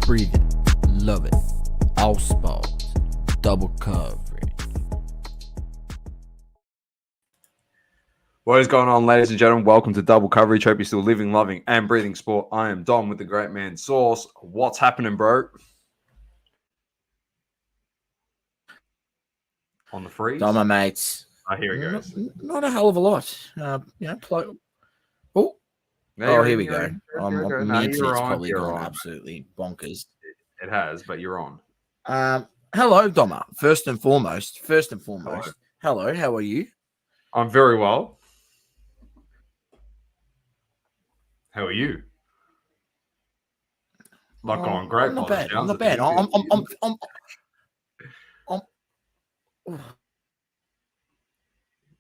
breathe it, love it. All sports, double coverage. What is going on, ladies and gentlemen? Welcome to Double Coverage. Hope you're still living, loving, and breathing sport. I am Dom with the great man Sauce. What's happening, bro? On the freeze? Dom, my mates. Oh, here he goes. Not a hell of a lot. Oh, here we go. My internet's probably gone absolutely bonkers. It has, but you're on. Hello, Doma. First and foremost. Hello, how are you? I'm very well. How are you? On great. I'm not bad. I'm not bad.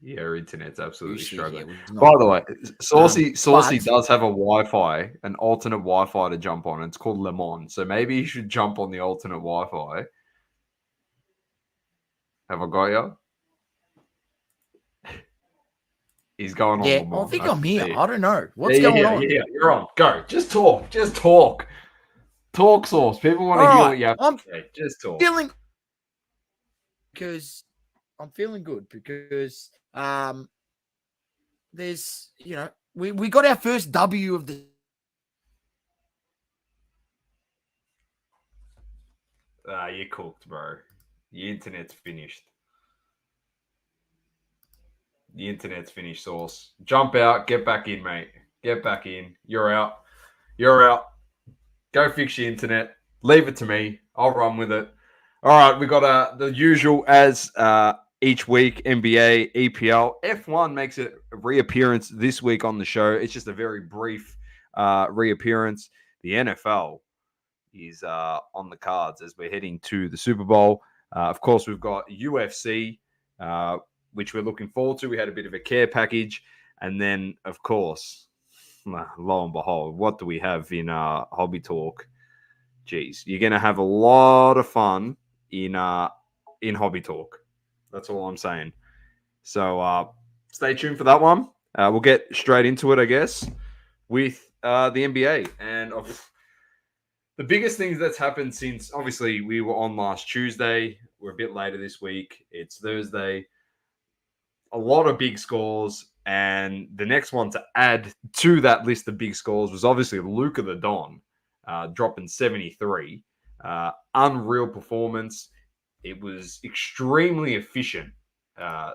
Yeah, our internet's absolutely struggling. Yeah, by the way, Saucy does have a Wi-Fi, an alternate Wi-Fi to jump on. It's called Le Mans. So maybe you should jump on the alternate Wi-Fi. Have I got you? He's going on Le Mans. I think I'm here. I don't know. What's going on? Yeah, you're on. Go. Just talk. Talk, Sauce. People want to hear what you have to say. Just talk. I'm feeling good because there's, we got our first W of the. You're cooked, bro. Your internet's finished. The internet's finished, Sauce. Jump out. Get back in, mate. Get back in. You're out. Go fix your internet. Leave it to me. I'll run with it. All right, we got the usual as each week, NBA, EPL. F1 makes a reappearance this week on the show. It's just a very brief reappearance. The NFL is on the cards as we're heading to the Super Bowl. Of course, we've got UFC, which we're looking forward to. We had a bit of a care package. And then, of course, lo and behold, what do we have in Hobby Talk? Jeez, you're going to have a lot of fun in Hobby Talk. That's all I'm saying. So stay tuned for that one. We'll get straight into it, I guess, with the NBA. And the biggest things that's happened since, obviously, we were on last Tuesday. We're a bit later this week. It's Thursday. A lot of big scores. And the next one to add to that list of big scores was obviously Luka the Don, dropping 73. Unreal performance. It was extremely efficient,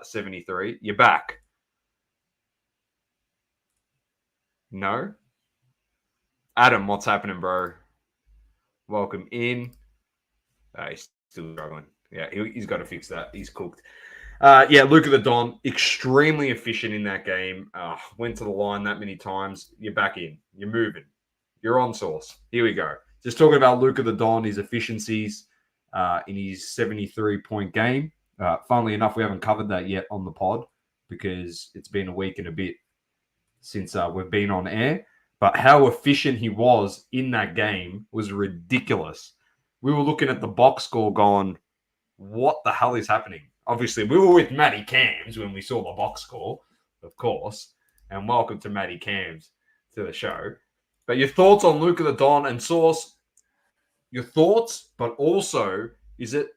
73. You're back. No? Adam, what's happening, bro? Welcome in. He's still struggling. Yeah, he's got to fix that. He's cooked. Luka the Don, extremely efficient in that game. Went to the line that many times. You're back in. You're moving. You're on, Sauce. Here we go. Just talking about Luka the Don, his efficiencies in his 73-point game. Funnily enough, we haven't covered that yet on the pod because it's been a week and a bit since we've been on air. But how efficient he was in that game was ridiculous. We were looking at the box score going, what the hell is happening? Obviously, we were with Matty Cams when we saw the box score, of course. And welcome to Matty Cams to the show. But your thoughts on Luka the Don and Sauce, your thoughts, but also, is it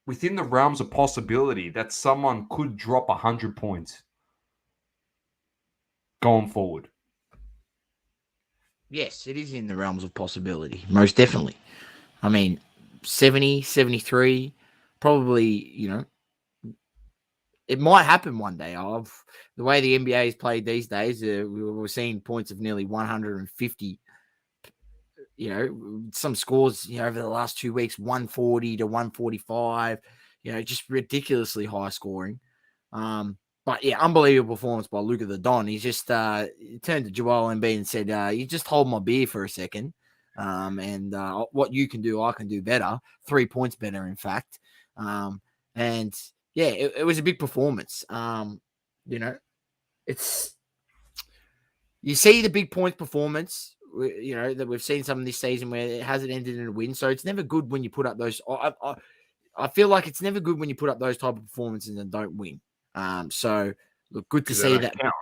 within the realms of possibility that someone could drop 100 points going forward? Yes, it is in the realms of possibility, most definitely. I mean, 70, 73, probably, it might happen one day. The way the NBA is played these days, we're seeing points of nearly 150. Some scores, over the last 2 weeks, 140 to 145. Just ridiculously high scoring. But yeah, unbelievable performance by Luka the Don. He's just turned to Joel Embiid and said, "You just hold my beer for a second, and what you can do, I can do better. 3 points better, in fact." And yeah, it was a big performance. It's you see the big points performance, that we've seen some this season where it hasn't ended in a win. So it's never good when you put up those. I feel like it's never good when you put up those type of performances and don't win. So look, good to see that. Count.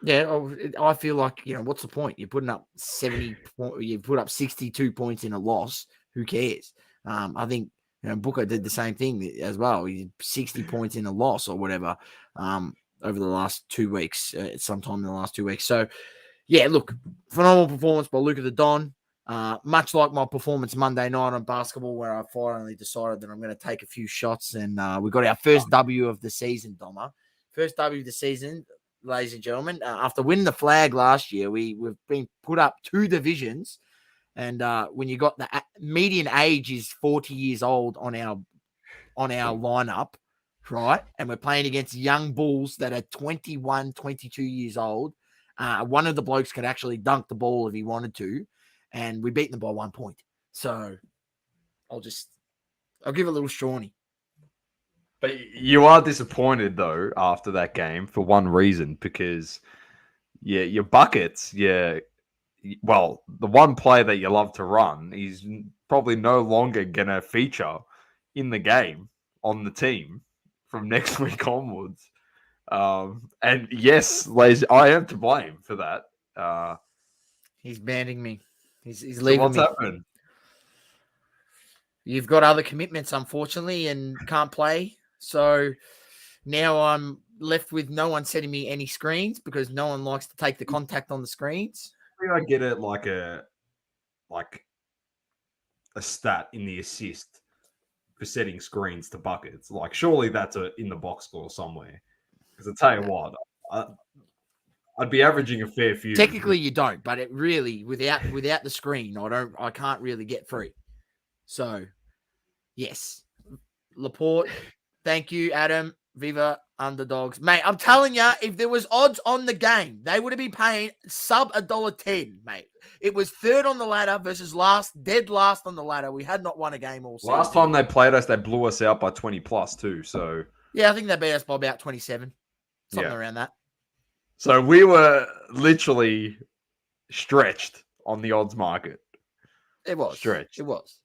Yeah, I feel like, what's the point? You're putting up 70 you put up 62 points in a loss. Who cares? I think Booker did the same thing as well. He did 60 points in a loss or whatever over the last 2 weeks, sometime in the last 2 weeks. So, yeah, look, phenomenal performance by Luka the Don. Much like my performance Monday night on basketball, where I finally decided that I'm going to take a few shots, and we got our first W of the season, Doma. First W of the season, ladies and gentlemen. After winning the flag last year, we've been put up 2 divisions, and when you got the median age is 40 years old on our lineup, right? And we're playing against young bulls that are 21, 22 years old. One of the blokes could actually dunk the ball if he wanted to, and we beat them by 1 point. So I'll give a little Shawnee. But you are disappointed though after that game for one reason, because your buckets, well, the one play that you love to run is probably no longer gonna feature in the game on the team from next week onwards. And yes, ladies, I am to blame for that. He's banning me. He's So leaving what's me. happened? You've got other commitments, unfortunately, and can't play. So now I'm left with no one setting me any screens because no one likes to take the contact on the screens. I get it like a stat in the assist for setting screens to buckets. Like, surely that's in the box score somewhere. Because I tell you what, I'd be averaging a fair few. Technically, you don't, but it really without the screen, I can't really get free. So, yes, Laporte. Thank you, Adam. Viva underdogs, mate. I'm telling you, if there was odds on the game, they would have been paying sub $1.10, mate. It was third on the ladder versus dead last on the ladder. We had not won a game all season. Last time they played us, they blew us out by 20 plus too. So yeah, I think they beat us by about 27, something around that. So we were literally stretched on the odds market. It was stretched. It was.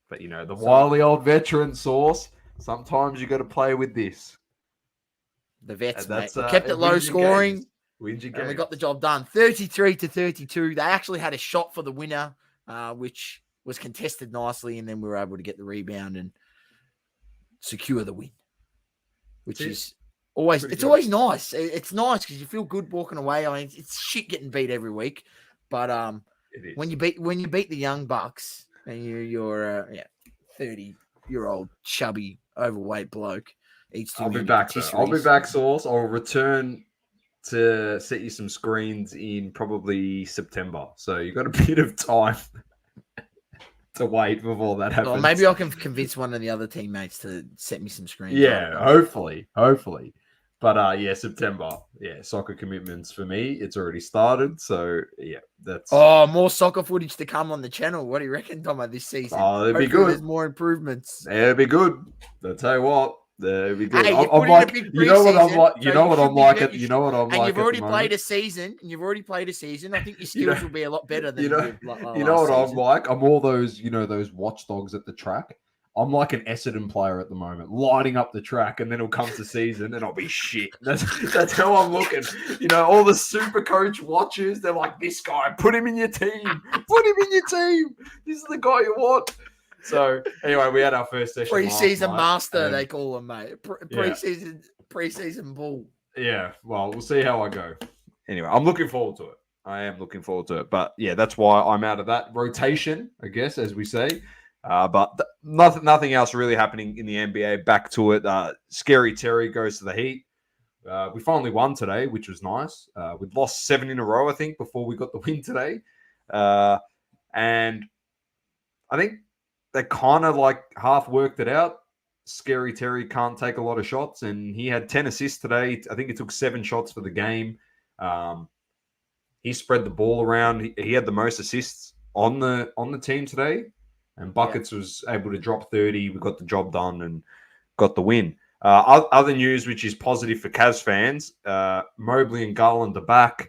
But the wily old veteran source. Sometimes you got to play with this. The vets, mate. We kept it low scoring. Wins your and we got the job done. 33-32. They actually had a shot for the winner, which was contested nicely, and then we were able to get the rebound and secure the win, which is always always nice. It's nice because you feel good walking away. I mean, it's shit getting beat every week, but when you beat the Young Bucks and you're 30-year-old chubby overweight bloke. I'll be back. I'll be back, Source. I'll return to set you some screens in probably September. So you've got a bit of time to wait before that happens. Well, maybe I can convince one of the other teammates to set me some screens. Yeah, hopefully. But September. Yeah, soccer commitments for me. It's already started. So yeah, that's more soccer footage to come on the channel. What do you reckon, Tomo, this season? Oh, it'd be good. There's more improvements. Yeah, it'd be good. I'll tell you what. It'd be good. Hey, I'm like, you know what I'm like. You know what I'm like. You know what I'm like. And you've already played a season. I think your skills will be a lot better than you know what I'm like. I'm all those those watchdogs at the track. I'm like an Essendon player at the moment, lighting up the track, and then it'll come to season, and I'll be shit. That's how I'm looking. All the super coach watchers, they're like, this guy, put him in your team. Put him in your team. This is the guy you want. So anyway, we had our first session. Preseason master, they call him, mate. Preseason bull. Yeah, well, we'll see how I go. Anyway, I'm looking forward to it. I am looking forward to it. But yeah, that's why I'm out of that rotation, I guess, as we say. But nothing else really happening in the NBA. Back to it. Scary Terry goes to the Heat. We finally won today, which was nice. We'd lost 7 in a row, I think, before we got the win today. And I think they kind of like half worked it out. Scary Terry can't take a lot of shots, and he had 10 assists today. I think he took 7 shots for the game. He spread the ball around. He had the most assists on the team today, and Buckets was able to drop 30. We got the job done and got the win. Other news, which is positive for Cavs fans, Mobley and Garland are back.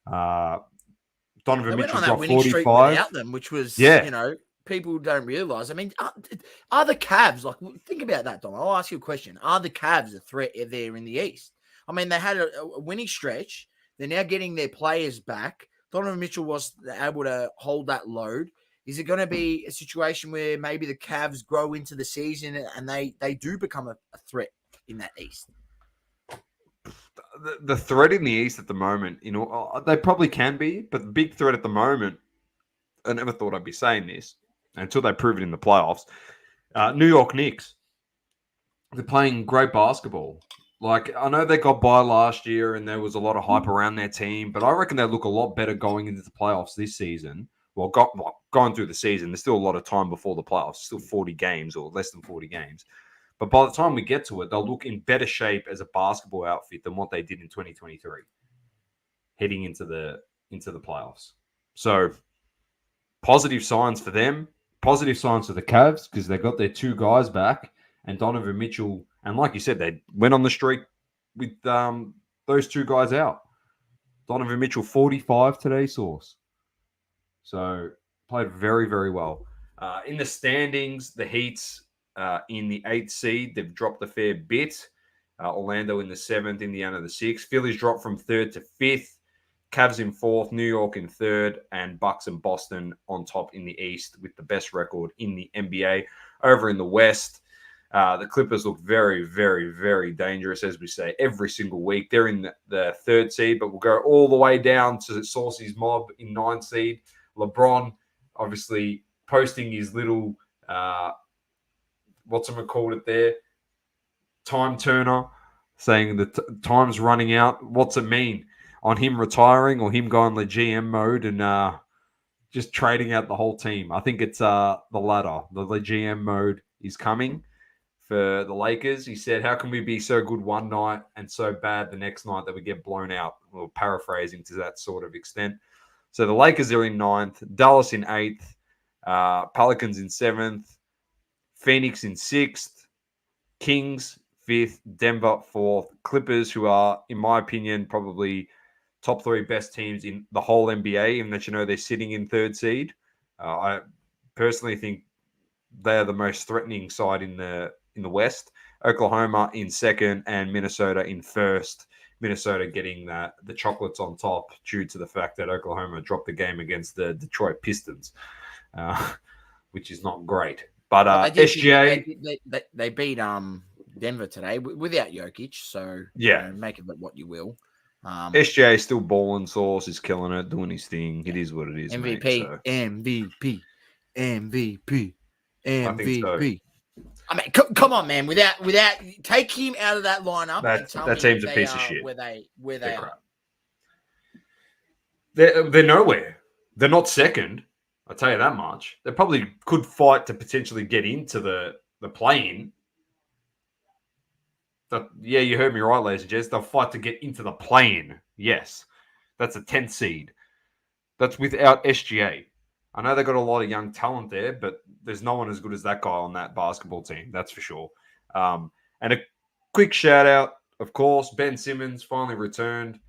Donovan Mitchell dropped 45 without them, which was people don't realize. I mean, are the Cavs, like, think about that, Dom. I'll ask you a question. Are the Cavs a threat there in the East? I mean, they had a winning stretch. They're now getting their players back. Donovan Mitchell was able to hold that load. Is it going to be a situation where maybe the Cavs grow into the season and they do become a threat in that East? The threat in the East at the moment, they probably can be, but the big threat at the moment, I never thought I'd be saying this until they prove it in the playoffs. New York Knicks. They're playing great basketball. Like, I know they got by last year and there was a lot of hype around their team, but I reckon they look a lot better going into the playoffs this season. Well, going through the season, there's still a lot of time before the playoffs, still 40 games or less than 40 games. But by the time we get to it, they'll look in better shape as a basketball outfit than what they did in 2023, heading into the playoffs. So, positive signs for them, positive signs for the Cavs because they got their two guys back. And Donovan Mitchell, and like you said, they went on the streak with those two guys out. Donovan Mitchell, 45 today, Source. So played very, very well. In the standings, the Heat's in the 8th seed. They've dropped a fair bit. Orlando in the 7th, Indiana the 6th. Philly's dropped from 3rd to 5th. Cavs in 4th, New York in 3rd, and Bucks and Boston on top in the East with the best record in the NBA. Over in the West, the Clippers look very, very, very dangerous, as we say, every single week. They're in the 3rd seed, but we'll go all the way down to Saucy's mob in 9th seed. LeBron, obviously, posting his little, called it there? Time turner, saying that time's running out. What's it mean? On him retiring or him going the GM mode and just trading out the whole team? I think it's the latter. The GM mode is coming for the Lakers. He said, how can we be so good one night and so bad the next night that we get blown out? Well, paraphrasing to that sort of extent. So the Lakers are in 9th, Dallas in 8th, Pelicans in 7th, Phoenix in 6th, Kings 5th, Denver 4th, Clippers, who are, in my opinion, probably top 3 best teams in the whole NBA, even that they're sitting in 3rd seed. I personally think they're the most threatening side in the West. Oklahoma in 2nd and Minnesota in 1st. Minnesota getting the chocolates on top due to the fact that Oklahoma dropped the game against the Detroit Pistons, which is not great. But SGA... They beat Denver today without Jokic, so yeah, make of it what you will. SGA still balling, Source is killing it, doing his thing. It is what it is, MVP, mate, so. MVP. I think so. I mean, come on, man! Without take him out of that lineup. That team's a piece of shit. Where they are. They're nowhere. They're not 2nd. I'll tell you that much. They probably could fight to potentially get into the play-in. Yeah, you heard me right, ladies and gents. They'll fight to get into the play-in. Yes. That's a 10th seed. That's without SGA. I know they've got a lot of young talent there, but there's no one as good as that guy on that basketball team. That's for sure. And a quick shout out, of course, Ben Simmons finally returned.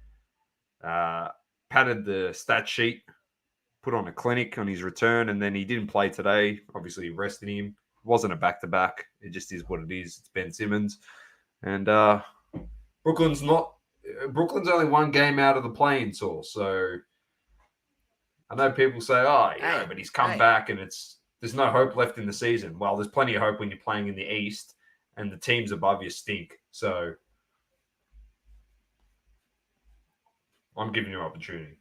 Padded the stat sheet, put on a clinic on his return, and then he didn't play today. Obviously, rested him. It wasn't a back-to-back. It just is what it is. It's Ben Simmons. And Brooklyn's only one game out of the play-in, Source. So I know people say, but he's come back and there's no hope left in the season. Well, there's plenty of hope when you're playing in the East and the teams above you stink. So I'm giving you an opportunity.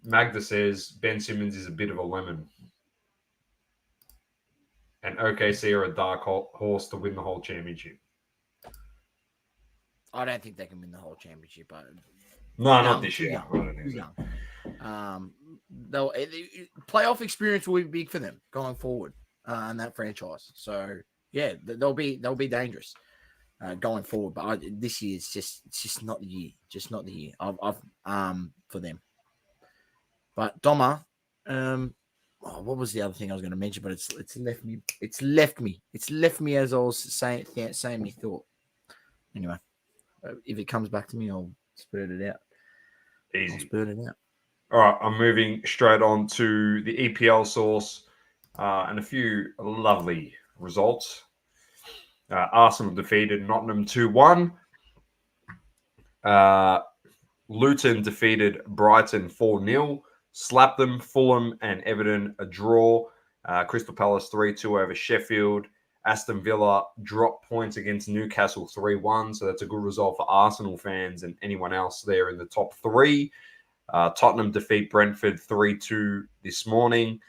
Magda says Ben Simmons is a bit of a lemon. And OKC are a dark horse to win the whole championship. I don't think they can win the whole championship. Not this year. Young. Playoff experience will be big for them going forward in that franchise. So yeah, they'll be dangerous going forward. But this year it's just not the year. Just not the year. For them. But Doma, what was the other thing I was going to mention? But it's left me. It's left me as I was saying my thought. Anyway, if it comes back to me, I'll spurt it out. Easy. All right, I'm moving straight on to the EPL Source and a few lovely results. Arsenal defeated Nottingham 2-1. Luton defeated Brighton 4-0. Slapped them. Fulham and Everton a draw. Crystal Palace 3-2 over Sheffield. Aston Villa dropped points against Newcastle 3-1. So that's a good result for Arsenal fans and anyone else there in the top three. Tottenham defeat Brentford 3-2 this morning.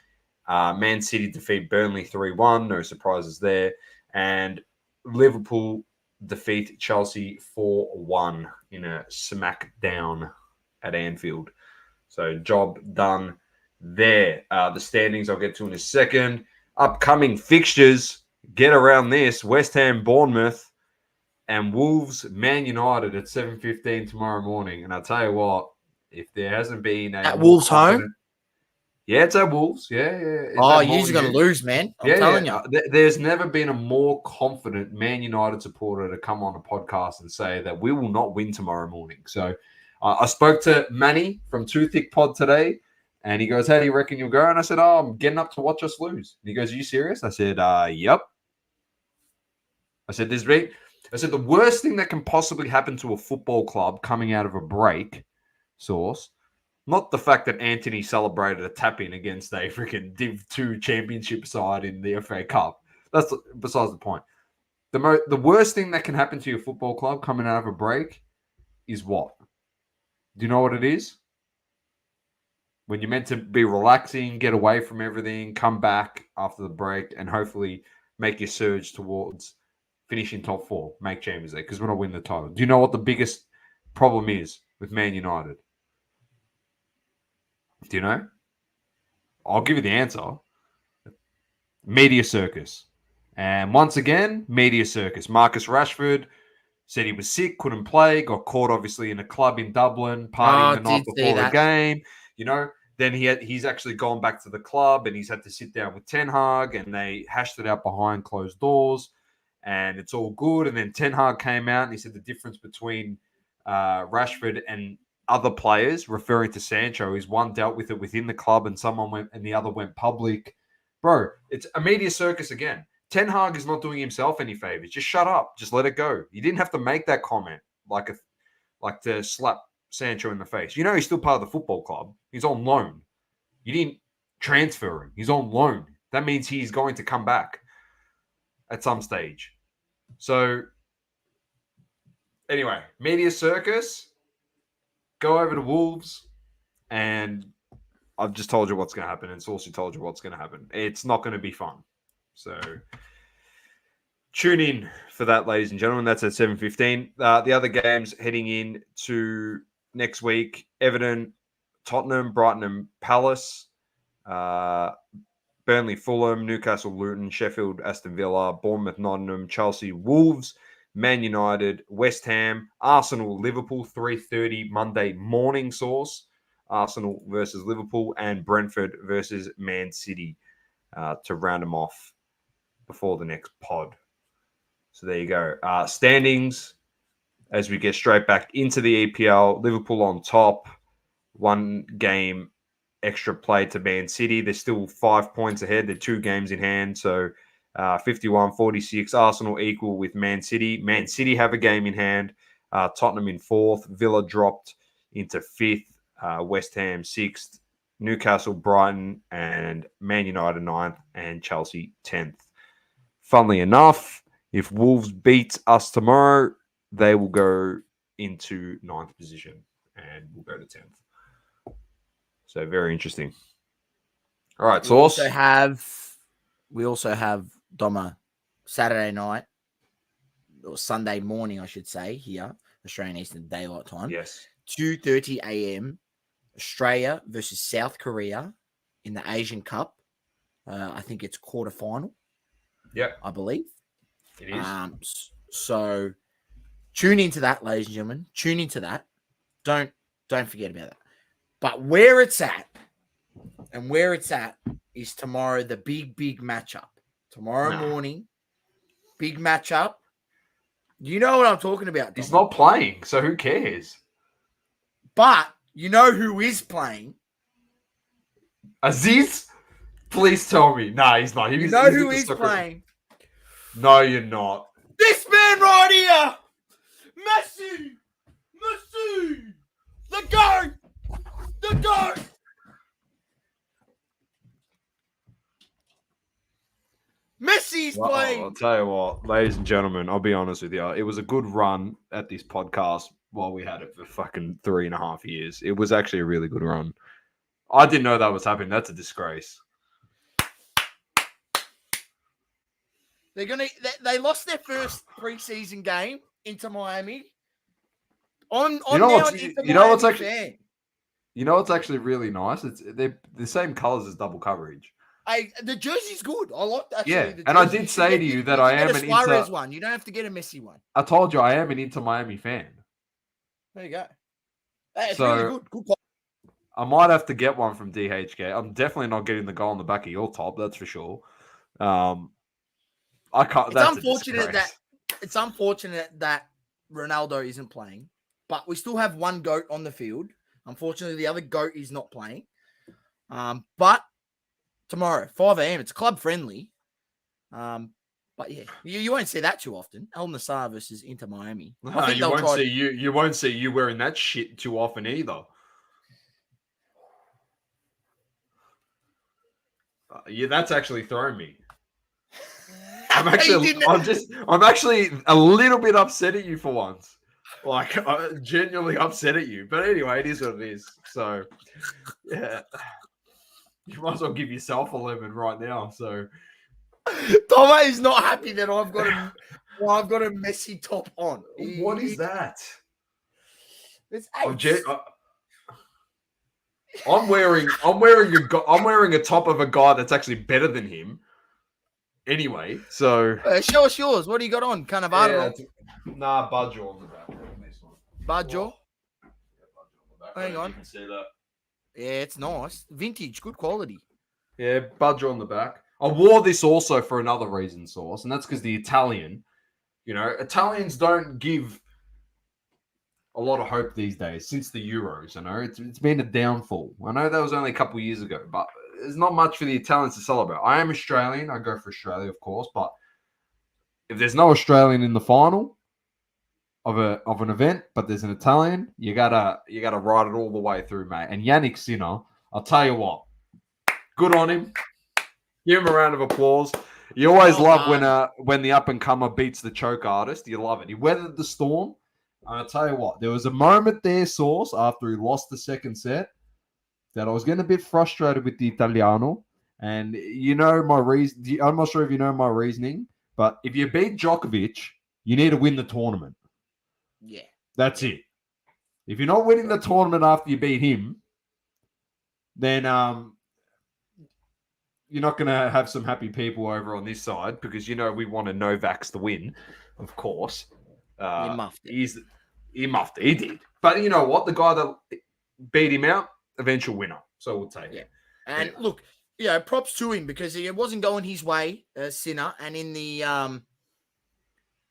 Man City defeat Burnley 3-1. No surprises there. And Liverpool defeat Chelsea 4-1 in a smackdown at Anfield. So job done there. The standings I'll get to in a second. Upcoming fixtures. Get around this. West Ham, Bournemouth, and Wolves, Man United at 7:15 tomorrow morning. And I'll tell you what, if there hasn't been a At Wolves home? Yeah, it's at Wolves. Yeah. You're going to lose, man. I'm telling you. There's never been a more confident Man United supporter to come on a podcast and say that we will not win tomorrow morning. So I spoke to Manny from Too Thick Pod today, and he goes, how do you reckon you'll go? And I said, I'm getting up to watch us lose. And he goes, are you serious? I said, yep. I said, the worst thing that can possibly happen to a football club coming out of a break, Source, not the fact that Anthony celebrated a tap-in against a freaking Div 2 championship side in the FA Cup. That's besides the point. The worst thing that can happen to your football club coming out of a break is what? Do you know what it is? When you're meant to be relaxing, get away from everything, come back after the break, and hopefully make your surge towards finishing top four, make Champions League, because we're not winning the title. Do you know what the biggest problem is with Man United? Do you know? I'll give you the answer. Media circus. And once again, media circus. Marcus Rashford said he was sick, couldn't play, got caught obviously in a club in Dublin, partying the night before the game. You know, then he's actually gone back to the club and he's had to sit down with Ten Hag and they hashed it out behind closed doors and it's all good. And then Ten Hag came out and he said the difference between Rashford and other players, referring to Sancho, is one dealt with it within the club and someone went and the other went public. Bro, it's a media circus again. Ten Hag is not doing himself any favors. Just shut up. Just let it go. You didn't have to make that comment like to slap Sancho in the face. You know he's still part of the football club. He's on loan. You didn't transfer him. He's on loan. That means he's going to come back at some stage. So anyway, media circus. Go over to Wolves, and I've just told you what's going to happen, and it's also told you what's going to happen. It's not going to be fun. So tune in for that, ladies and gentlemen. That's at 7:15. The other games heading in to next week: Everton, Tottenham, Brighton and Palace, Burnley, Fulham, Newcastle, Luton, Sheffield, Aston Villa, Bournemouth, Nottingham, Chelsea, Wolves, Man United, West Ham, Arsenal, Liverpool, 3:30 Monday morning source. Arsenal versus Liverpool and Brentford versus Man City to round them off before the next pod. So there you go. Standings as we get straight back into the EPL. Liverpool on top. 1 game extra play to Man City. They're still 5 points ahead. They're 2 games in hand. So 51-46. Arsenal equal with Man City. Man City have a game in hand. Tottenham in 4th. Villa dropped into 5th. West Ham 6th. Newcastle, Brighton, and Man United 9th. And Chelsea 10th. Funnily enough, if Wolves beat us tomorrow, they will go into 9th position and we'll go to 10th. So very interesting. All right, Source. We also have Doma Saturday night or Sunday morning, I should say, here, Australian Eastern Daylight Time. Yes. 2:30 a.m. Australia versus South Korea in the Asian Cup. I think it's quarterfinal. Yep. I believe. It is. So tune into that, ladies and gentlemen. Tune into that. Don't forget about that. But where it's at is tomorrow, the big matchup. Tomorrow morning, big matchup. You know what I'm talking about, Dom. He's not playing, so who cares? But you know who is playing? Aziz? Please tell me. Nah, he's not. You know who is playing? No, you're not. This man right here! Messi! The GOAT! The GOAT! Messi's Well, playing. I'll tell you what, ladies and gentlemen, I'll be honest with you. It was a good run at this podcast while we had it for fucking 3.5 years. It was actually a really good run. I didn't know that was happening. That's a disgrace. They lost their first preseason game into Miami. I'm You know now what's- an Inter you know what's Miami actually- fan. You know what's actually really nice? They're the same colors as double coverage. The jersey's good. I like actually. Yeah, The and I jersey. did You say should to get- you that should I get am a an Suarez Inter. one. You don't have to get a Messi one. I told you I am an Inter Miami fan. There you go. It's So- really good. Good quality. I might have to get one from DHK. I'm definitely not getting the goal on the back of your top. That's for sure. I can't. It's That's unfortunate that Ronaldo isn't playing, but we still have one GOAT on the field. Unfortunately, the other GOAT is not playing. But tomorrow, 5 a.m. It's club friendly. But yeah, you won't see that too often. El Nassr versus Inter Miami. No, you won't see you wearing that shit too often either. Yeah, that's actually thrown me. I'm actually a little bit upset at you for once. Like, genuinely upset at you. But anyway, it is what it is. So, yeah. You might as well give yourself a lemon right now. So, Tomo is not happy that I've got a Messi top on. what is that? It's I'm wearing a top of a guy that's actually better than him. Anyway, so show us yours. What do you got on? Cannavaro. Budjo on the back. Baggio. Hang on. You can see that. Yeah, it's nice. Vintage, good quality. Yeah, Budjo on the back. I wore this also for another reason, Source, and that's because the Italians don't give a lot of hope these days since the Euros. You know, it's been a downfall. I know that was only a couple of years ago, but there's not much for the Italians to celebrate. I am Australian. I go for Australia, of course, but if there's no Australian in the final of an event, but there's an Italian, you gotta ride it all the way through, mate. And Yannick Sinner, I'll tell you what, good on him. Give him a round of applause. You always love when the up and comer beats the choke artist. You love it. He weathered the storm. And I'll tell you what, there was a moment there, Source, after he lost the second set, that I was getting a bit frustrated with the Italiano. And you know my reason. I'm not sure if you know my reasoning, but if you beat Djokovic, you need to win the tournament. Yeah. That's it. If you're not winning the tournament after you beat him, then you're not going to have some happy people over on this side because, you know, we want a Novak's to win, of course. He muffed it. He muffed it. He did. But you know what? The guy that beat him out, eventual winner. So we'll take it. And look, props to him because it wasn't going his way, Sinner. And in the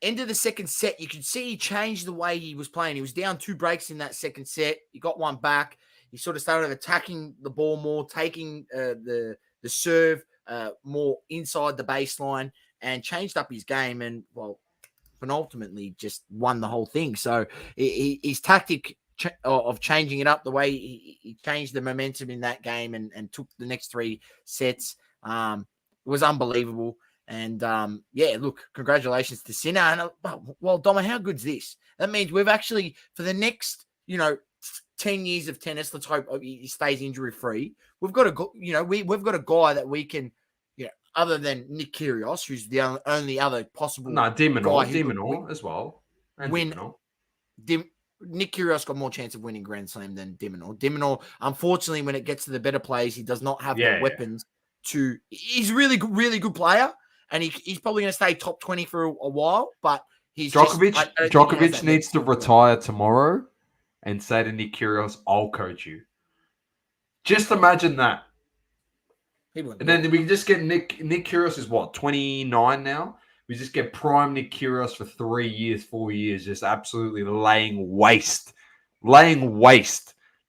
end of the second set, you could see he changed the way he was playing. He was down 2 breaks in that second set. He got one back. He sort of started attacking the ball more, taking the serve more inside the baseline and changed up his game. And, and ultimately just won the whole thing. So his tactic of changing it up, the way he changed the momentum in that game and took the next 3 sets was unbelievable. And look, congratulations to Sinner. And Doma, how good's this? That means we've actually, for the next, 10 years of tennis, let's hope he stays injury free. We've got we've got a guy that we can, other than Nick Kyrgios, who's the only other possible. No, Diminor as well. And Nick Kyrgios got more chance of winning Grand Slam than Diminor. Diminor, unfortunately, when it gets to the better plays, he does not have the weapons to. He's a really good player, and he's probably going to stay top 20 for a while. But Djokovic needs to retire tomorrow and say to Nick Kyrgios, "I'll coach you." Just imagine that. And then we can just get Nick Kyrgios is what, 29 now? We just get prime Nick Kyrgios for 3 years, 4 years, just absolutely laying waste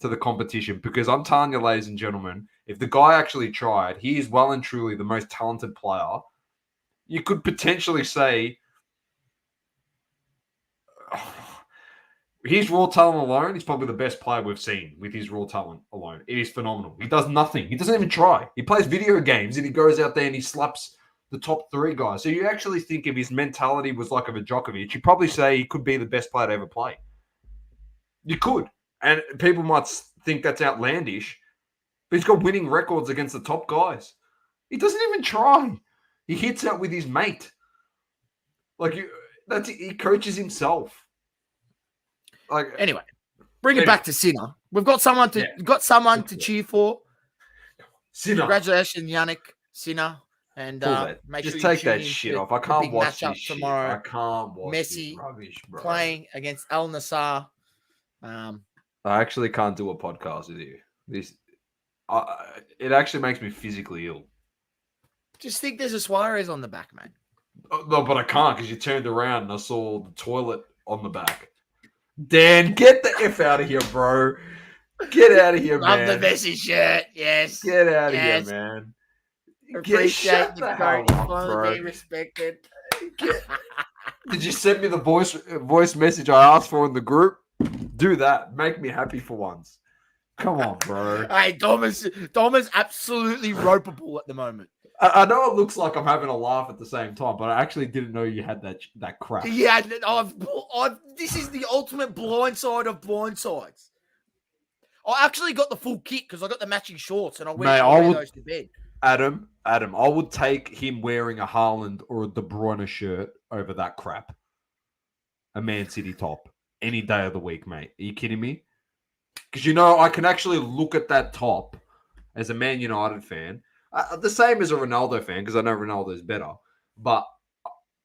to the competition. Because I'm telling you, ladies and gentlemen, if the guy actually tried, he is well and truly the most talented player. You could potentially say his raw talent alone, he's probably the best player we've seen with his raw talent alone. It is phenomenal. He does nothing. He doesn't even try. He plays video games and he goes out there and he slaps the top 3 guys. So you actually think if his mentality was like of a Djokovic, you'd probably say he could be the best player to ever play. You could. And people might think that's outlandish, but he's got winning records against the top guys. He doesn't even try. He hits out with his mate. He coaches himself. Anyway, bring it back to Sinner. We've got someone to cheer for. Sinner. Congratulations, Yannick Sinner. And make just sure you take that shit off. I can't watch this shit. Tomorrow. I can't watch Messi this rubbish, bro. playing against Al Nassr. I actually can't do a podcast with you. It actually makes me physically ill. Just think there's a Suarez on the back, mate. No, but I can't because you turned around and I saw the toilet on the back. Dan, get the F out of here, bro. Get out of here, man. Love the Messi shirt. Yes. Get out of here, man. Appreciate the quality, be respected. Did you send me the voice message I asked for in the group? Do that. Make me happy for once. Come on, bro. Hey, Dom is absolutely ropeable at the moment. I know it looks like I'm having a laugh at the same time, but I actually didn't know you had that crap. Yeah, this is the ultimate blindside of blindsides. I actually got the full kit because I got the matching shorts and I wear those to bed. Adam, I would take him wearing a Haaland or a De Bruyne shirt over that crap. A Man City top. Any day of the week, mate. Are you kidding me? Because, I can actually look at that top as a Man United fan. The same as a Ronaldo fan, because I know Ronaldo's better. But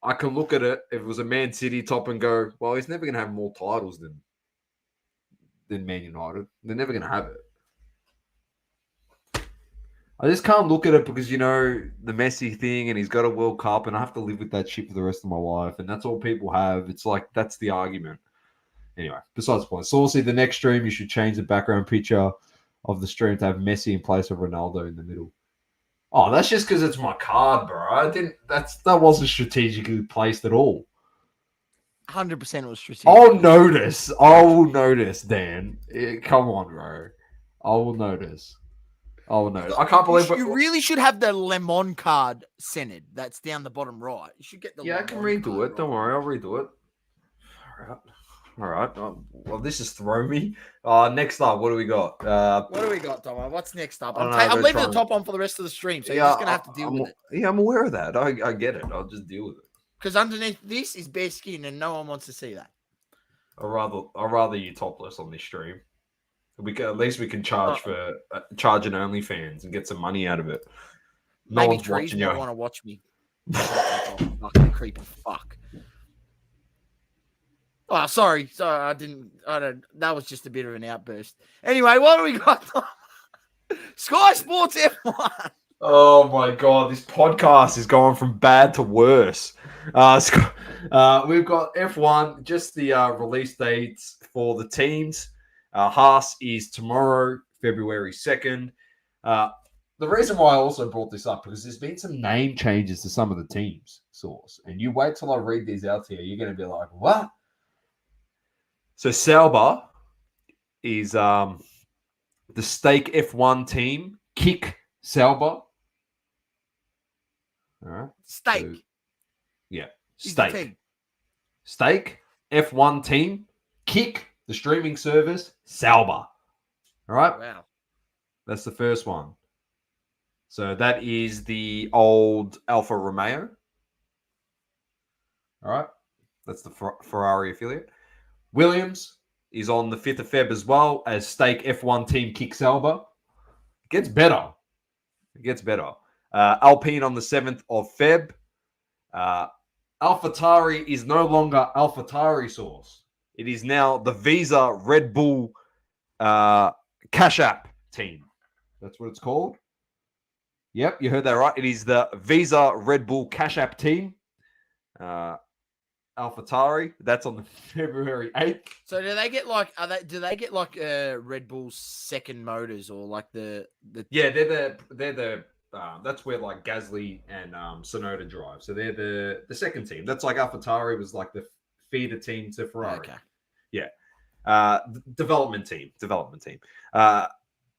I can look at it, if it was a Man City top, and go, well, he's never going to have more titles than Man United. They're never going to have it. I just can't look at it because, the Messi thing, and he's got a World Cup, and I have to live with that shit for the rest of my life, and that's all people have. It's like, that's the argument. Anyway, besides the point. Saucy, the next stream, you should change the background picture of the stream to have Messi in place of Ronaldo in the middle. Oh, that's just because it's my card, bro. That wasn't strategically placed at all. 100% was strategic. I will notice, Dan. Come on, bro. I will notice. I can't believe you really should have the Lemon card centered. That's down the bottom right. You should get the. Yeah, I can redo it. Right. Don't worry, I'll redo it. All right. Well, this is throwing me. Next up, what do we got? What do we got, Tom? What's next up? I'm leaving the top on for the rest of the stream, so you're just going to have to deal with it. Yeah, I'm aware of that. I get it. I'll just deal with it. Because underneath this is bare skin, and no one wants to see that. I'd rather you topless on this stream. At least we can charge for charging OnlyFans and get some money out of it. Maybe trees might want to watch me. Fucking creepy fuck. Oh, sorry. I don't. That was just a bit of an outburst. Anyway, what do we got? Sky Sports F1. Oh my god, this podcast is going from bad to worse. We've got F1, just the release dates for the teams. Haas is tomorrow, February 2nd. The reason why I also brought this up, because there's been some name changes to some of the teams, Source. And you wait till I read these out to you, you're going to be like, what? So Sauber is the Stake F1 team. Kick Sauber. All right. Stake. So, yeah. Stake. Stake F1 team. Kick the streaming service. Sauber. All right. Wow. That's the first one. So that is the old Alfa Romeo. All right. That's the Ferrari affiliate. Williams is on the 5th of Feb as well as Stake F1 team Kick Sauber. It gets better. Alpine on the 7th of Feb. AlphaTauri is no longer AlphaTauri Source. It is now the Visa Red Bull Cash App team. That's what it's called. Yep, you heard that right. It is the Visa Red Bull Cash App team. AlphaTauri. That's on the February 8th. So do they get like Red Bull's second motors or like the Yeah, they're the that's where like Gasly and Tsunoda drive. So they're the second team. That's like AlphaTauri was like the feeder team to Ferrari. Okay. Yeah. Development team.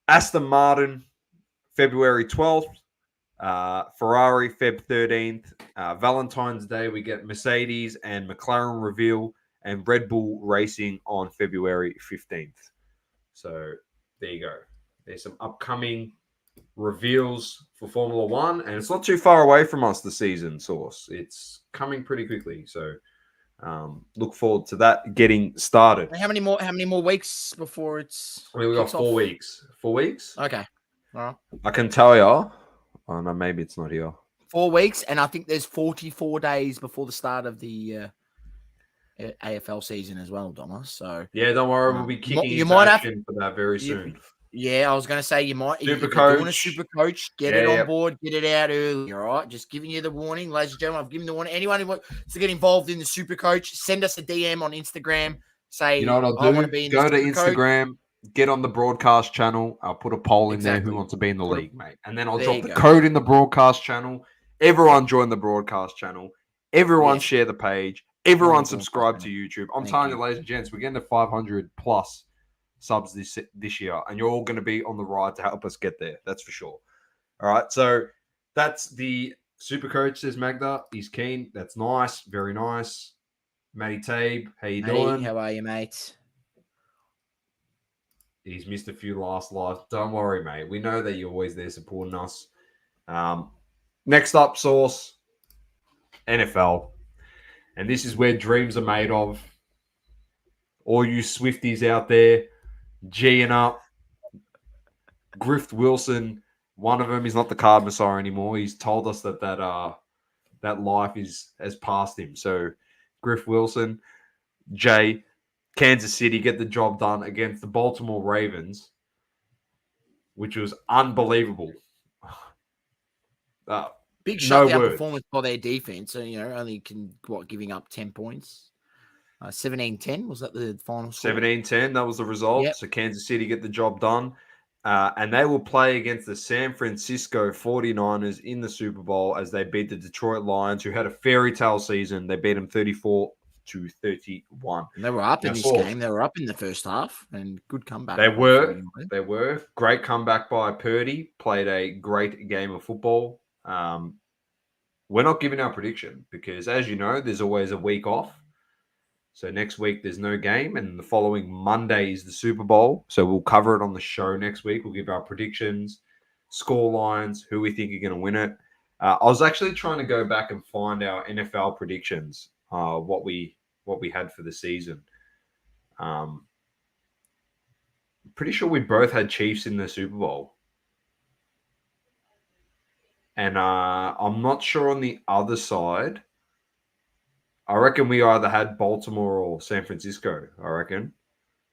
Aston Martin, February 12th. Ferrari, Feb 13th. Valentine's Day, we get Mercedes and McLaren reveal, and Red Bull Racing on February 15th. So there you go. There's some upcoming reveals for Formula One, and it's not too far away from us, the season source. It's coming pretty quickly. So look forward to that getting started. How many more weeks before it's we got 4 weeks. 4 weeks? Okay. All right. I can tell you. Oh no, maybe it's not here. 4 weeks, and I think there's 44 days before the start of the AFL season as well, Thomas. So yeah, don't worry, we'll be kicking into action for that very soon. Yeah, I was going to say you might. If you're doing a super coach, get it on board, get it out early. All right, just giving you the warning, ladies and gentlemen. I've given the warning. Anyone who wants to get involved in the super coach, send us a DM on Instagram. Say, you know what I'll do? I want to be in Go to super Instagram. Coach. Get on the broadcast channel. I'll put a poll in there who wants to be in the league, mate. And then I'll drop the code in the broadcast channel. Everyone join the broadcast channel. Everyone share the page. Everyone subscribe to YouTube. I'm telling you, ladies and gents, we're getting to 500 plus subs this year, and you're all going to be on the ride to help us get there. That's for sure. All right, so that's the super coach, says Magda. He's keen. That's nice. Very nice. Matty Tabe, how you doing? How are you, mate? He's missed a few last lives. Don't worry, mate. We know that you're always there supporting us. Next up, source, NFL. And this is where dreams are made of. All you Swifties out there, G'ing up. Griff Wilson, one of them, is not the card messiah anymore. He's told us that life has passed him. So, Griff Wilson, Jay, Kansas City get the job done against the Baltimore Ravens, which was unbelievable. Big shutdown performance by their defense. So, only giving up 10 points. 17-10, was that the final score? 17-10, that was the result. Yep. So Kansas City get the job done. And they will play against the San Francisco 49ers in the Super Bowl as they beat the Detroit Lions, who had a fairy tale season. They beat them 34-31. And they were up in this game. They were up in the first half, and good comeback. They were. Great comeback by Purdy. Played a great game of football. We're not giving our prediction because, as you know, there's always a week off. So next week there's no game, and the following Monday is the Super Bowl. So we'll cover it on the show next week. We'll give our predictions, score lines, who we think are going to win it. I was actually trying to go back and find our NFL predictions, what we had for the season. Pretty sure we both had Chiefs in the Super Bowl. And I'm not sure on the other side. I reckon we either had Baltimore or San Francisco, I reckon.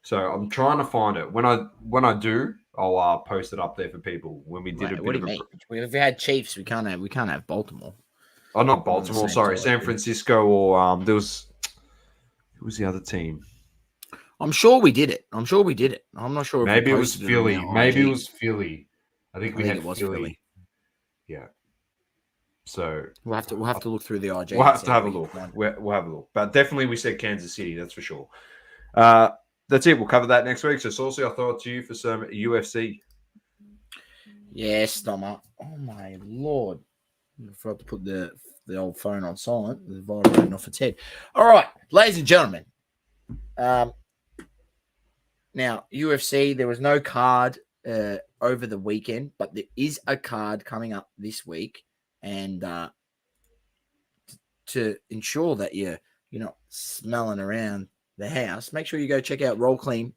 So I'm trying to find it. When I do, I'll post it up there for people. When we did a bit what do you mean? If we had Chiefs, we can't have Baltimore. Oh, not Baltimore. Sorry, San Francisco or who was the other team? I'm sure we did it. I'm not sure. Maybe it was Philly. I think we had Philly. Yeah. So we'll have to look through the RJ. We'll have to have a look. We'll have a look. But definitely we said Kansas City, that's for sure. That's it. We'll cover that next week. So Saucy, I'll throw it to you for some UFC. Yes, Doma. Oh my lord. I forgot to put the old phone on silent. The vibrating off its head. All right, ladies and gentlemen. Now, UFC, there was no card over the weekend, but there is a card coming up this week. And to ensure that you're not smelling around the house, make sure you go check out Roll Clean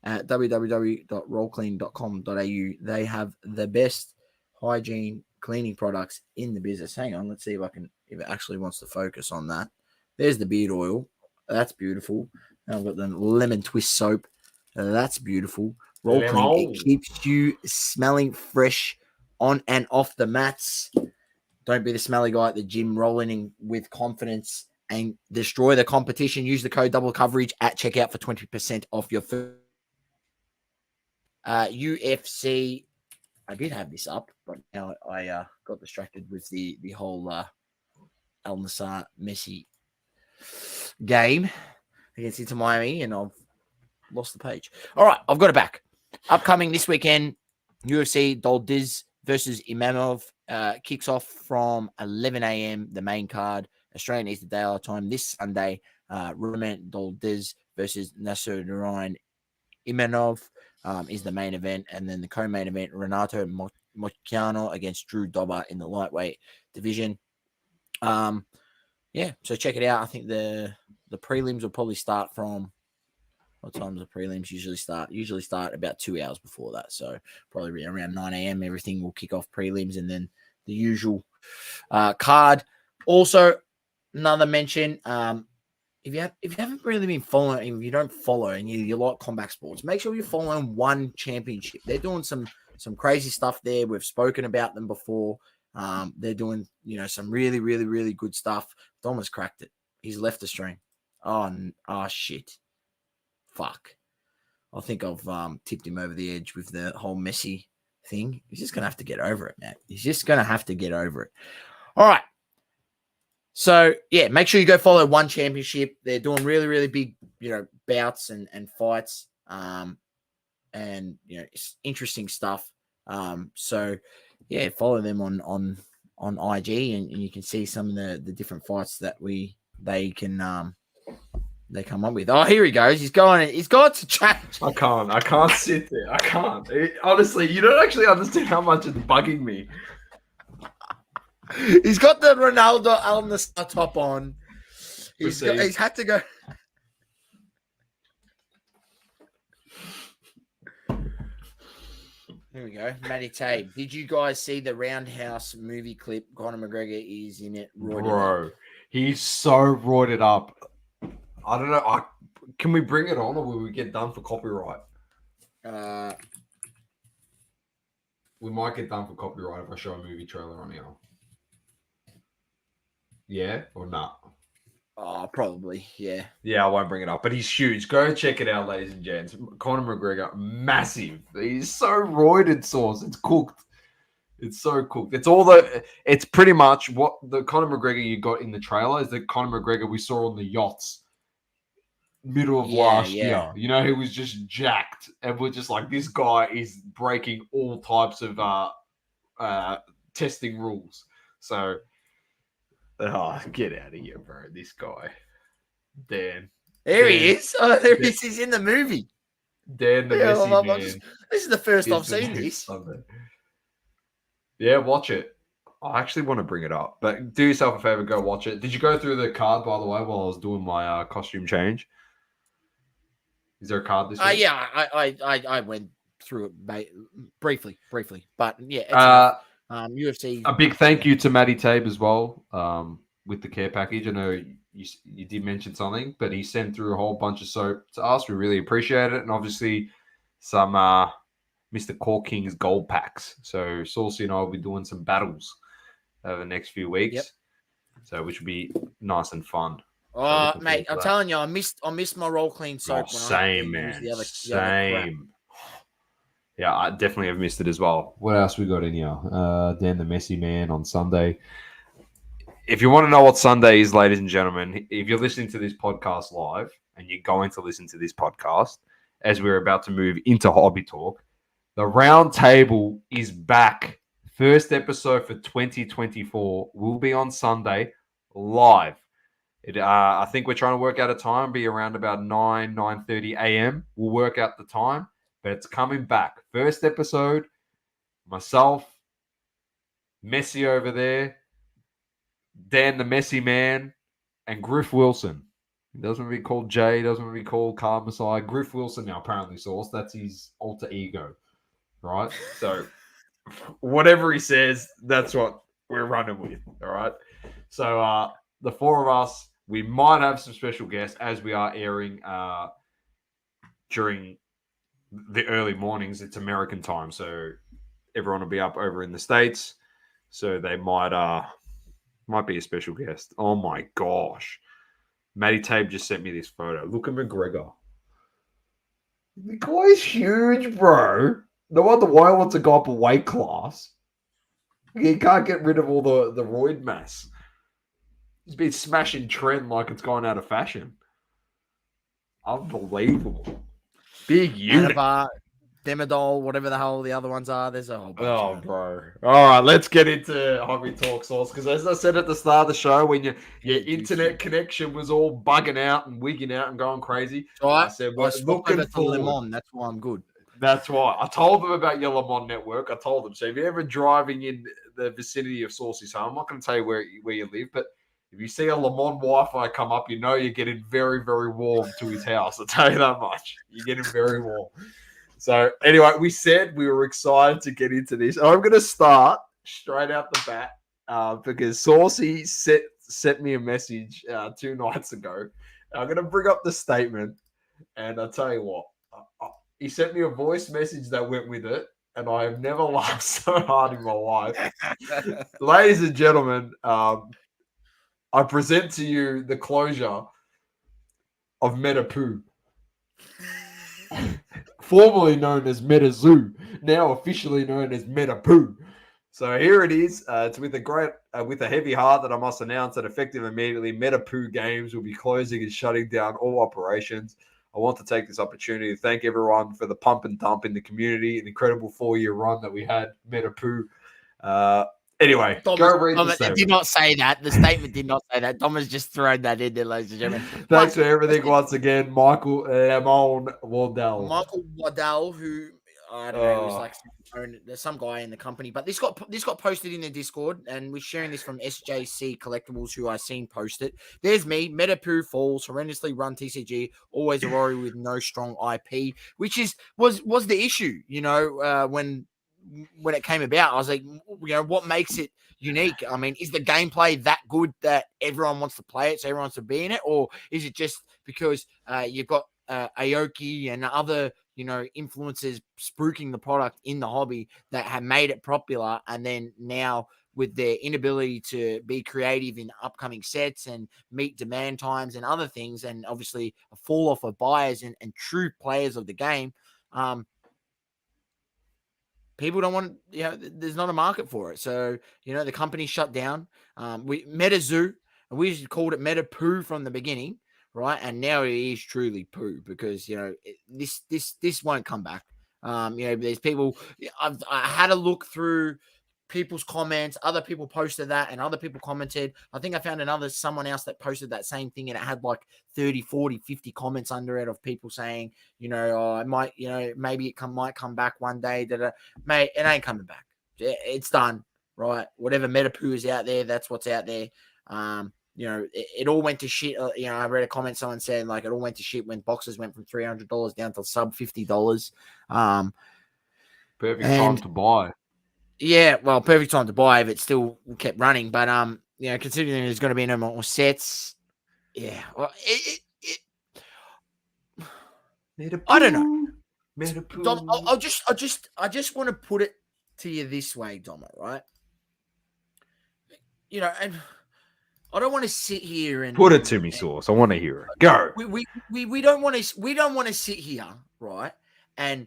at www.rollclean.com.au. They have the best hygiene cleaning products in the business. Hang on, let's see if it actually wants to focus on that. There's the beard oil. That's beautiful. And I've got the lemon twist soap. That's beautiful. Roll Clean, it keeps you smelling fresh on and off the mats. Don't be the smelly guy at the gym. Rolling in with confidence and destroy the competition. Use the code double coverage at checkout for 20% off your food. UFC. I did have this up, but now I got distracted with the whole Al Nassr Messi game against Inter Miami, and I've lost the page. All right, I've got it back. Upcoming this weekend, UFC Doldiz versus Imanov kicks off from 11 a.m. The main card, Australian Eastern Daylight Time, this Sunday. Roman Doldiz versus Nasser Narayan Imanov is the main event, and then the co-main event, Renato Moicano against Drew Dober in the lightweight division. Yeah, so check it out. I think the prelims will probably start from what times the prelims usually start? Usually start about 2 hours before that. So probably around 9 a.m. everything will kick off prelims, and then the usual card. Also, another mention. If you haven't really been following, if you don't follow and you like combat sports, make sure you're following One Championship. They're doing some crazy stuff there. We've spoken about them before. They're doing some really, really, really good stuff. Thomas cracked it. He's left the stream. Oh shit. Fuck. I think I've tipped him over the edge with the whole Messi thing. He's just gonna have to get over it, man. He's just gonna have to get over it. All right. So yeah, make sure you go follow One Championship. They're doing really, really big, bouts and fights. And it's interesting stuff. So yeah, follow them on IG, and you can see some of the different fights that they come up with. Oh, here he goes. He's going to change. I can't sit there. I can't. Honestly, you don't actually understand how much it's bugging me. He's got the Ronaldo Al-Nassr top on. He's had to go. Here we go. Matty Tabe. Did you guys see the Roundhouse movie clip? Conor McGregor is in it. Bro, he's so roided up. I don't know. Can we bring it on, or will we get done for copyright? We might get done for copyright if I show a movie trailer on here. Yeah or not? Oh, probably. Yeah. Yeah, I won't bring it up, but he's huge. Go check it out, ladies and gents. Conor McGregor, massive. He's so roided sauce. It's cooked. It's so cooked. It's pretty much what the Conor McGregor you got in the trailer is the Conor McGregor we saw on the yachts middle of last year. He was just jacked, and we're just like, this guy is breaking all types of testing rules. So, get out of here, bro. This guy, Dan. There he is. Oh, there he is. He's in the movie. Dan the Messi man. This is the first I've seen this. Sunday. Yeah, watch it. I actually want to bring it up, but do yourself a favor, go watch it. Did you go through the card, by the way, while I was doing my costume change? Is there a card this week? Yeah, I went through it briefly, but yeah. UFC. A big thank you to Matty Tabe as well with the care package. I know you did mention something, but he sent through a whole bunch of soap to us. We really appreciate it, and obviously some Mr. Cork King's gold packs. So Saucy and I will be doing some battles over the next few weeks. Yep. So which will be nice and fun. Oh, mate, I'm telling you, I missed my roll clean soap. Same, man. Same. Yeah, I definitely have missed it as well. What else we got in here? Dan the Messy Man on Sunday. If you want to know what Sunday is, ladies and gentlemen, if you're listening to this podcast live and you're going to listen to this podcast as we're about to move into Hobby Talk, the round table is back. First episode for 2024 will be on Sunday live. I think we're trying to work out a time, be around about 9:30 a.m. We'll work out the time. But it's coming back. First episode, myself, Messi over there, Dan the Messy Man, and Griff Wilson. He doesn't want to be called Jay, doesn't want to be called Card Messiah. Griff Wilson now apparently Source. That's his alter ego, right? So whatever he says, that's what we're running with, all right? So the four of us, we might have some special guests as we are airing during the early mornings. It's American time, so everyone will be up over in the States, so they might be a special guest. Oh my gosh, Matty Tabe just sent me this photo. Look at McGregor. The guy's huge, bro. No wonder why he wants to go up a weight class. He can't get rid of all the roid mass. He's been smashing trend like it's gone out of fashion. Unbelievable. Big unit. Anabar, Demodol, whatever the hell the other ones are. There's a whole bunch Oh, of them. bro. All right, let's get into hobby talk, Sauce. Because as I said at the start of the show, when your internet connection was all bugging out and wigging out and going crazy, So I said, I we're swapped over looking to forward. Lemon. That's why I'm good. That's why. I told them about your Lemon network. I told them. So if you're ever driving in the vicinity of Saucy's home, I'm not going to tell you where you live, but if you see a Lemon Wi-Fi come up, you know you're getting very, very warm to his house. I'll tell you that much. You're getting very warm. So anyway, we said we were excited to get into this. I'm going to start straight out the bat because Saucy sent me a message 2 nights ago. I'm going to bring up the statement, and I'll tell you what. He sent me a voice message that went with it, and I have never laughed so hard in my life. Ladies and gentlemen, I present to you the closure of MetaPoo. Formerly known as MetaZoo, now officially known as MetaPoo. So here it is. It's with a heavy heart that I must announce that effective immediately, MetaPoo Games will be closing and shutting down all operations. I want to take this opportunity to thank everyone for the pump and dump in the community, an incredible 4-year run that we had, MetaPoo. Anyway, go read the statement. It did not say that. The statement did not say that. Dom has just thrown that in there, ladies and gentlemen. Thanks for everything once again, Michael Lemon Wardell. Michael Waddell, who I don't know, was like there's some guy in the company, but this got posted in the Discord, and we're sharing this from SJC Collectables, who I seen post it. There's me, MetaPoo falls, horrendously run TCG, always a Rory with no strong IP, which was the issue, when it came about. I was like, what makes it unique? I mean, is the gameplay that good that everyone wants to play it, so everyone wants to be in it, or is it just because you've got Aoki and other influencers spruiking the product in the hobby that have made it popular, and then now with their inability to be creative in upcoming sets and meet demand times and other things, and obviously a fall off of buyers and true players of the game, people don't want, there's not a market for it. So, the company shut down. We MetaZoo, and we called it MetaPoo from the beginning, right? And now it is truly poo because, this won't come back. There's people, I had a look through people's comments. Other people posted that and other people commented. I think I found someone else that posted that same thing, and it had like 30, 40, 50 comments under it of people saying, it might, maybe it might come back one day. Mate, it ain't coming back. It's done, right? Whatever MetaPoo is out there, that's what's out there. It all went to shit. I read a comment, someone said like it all went to shit when boxes went from $300 down to sub $50. Perfect time to buy. Yeah, well, perfect time to buy if it still kept running. But considering there's going to be no more sets, yeah. Well, I don't know. MetaPoo. Dom, I just want to put it to you this way, Dom. Right? And I don't want to sit here and put it to me, Sauce. I want to hear it. Go. We don't want to sit here, right? And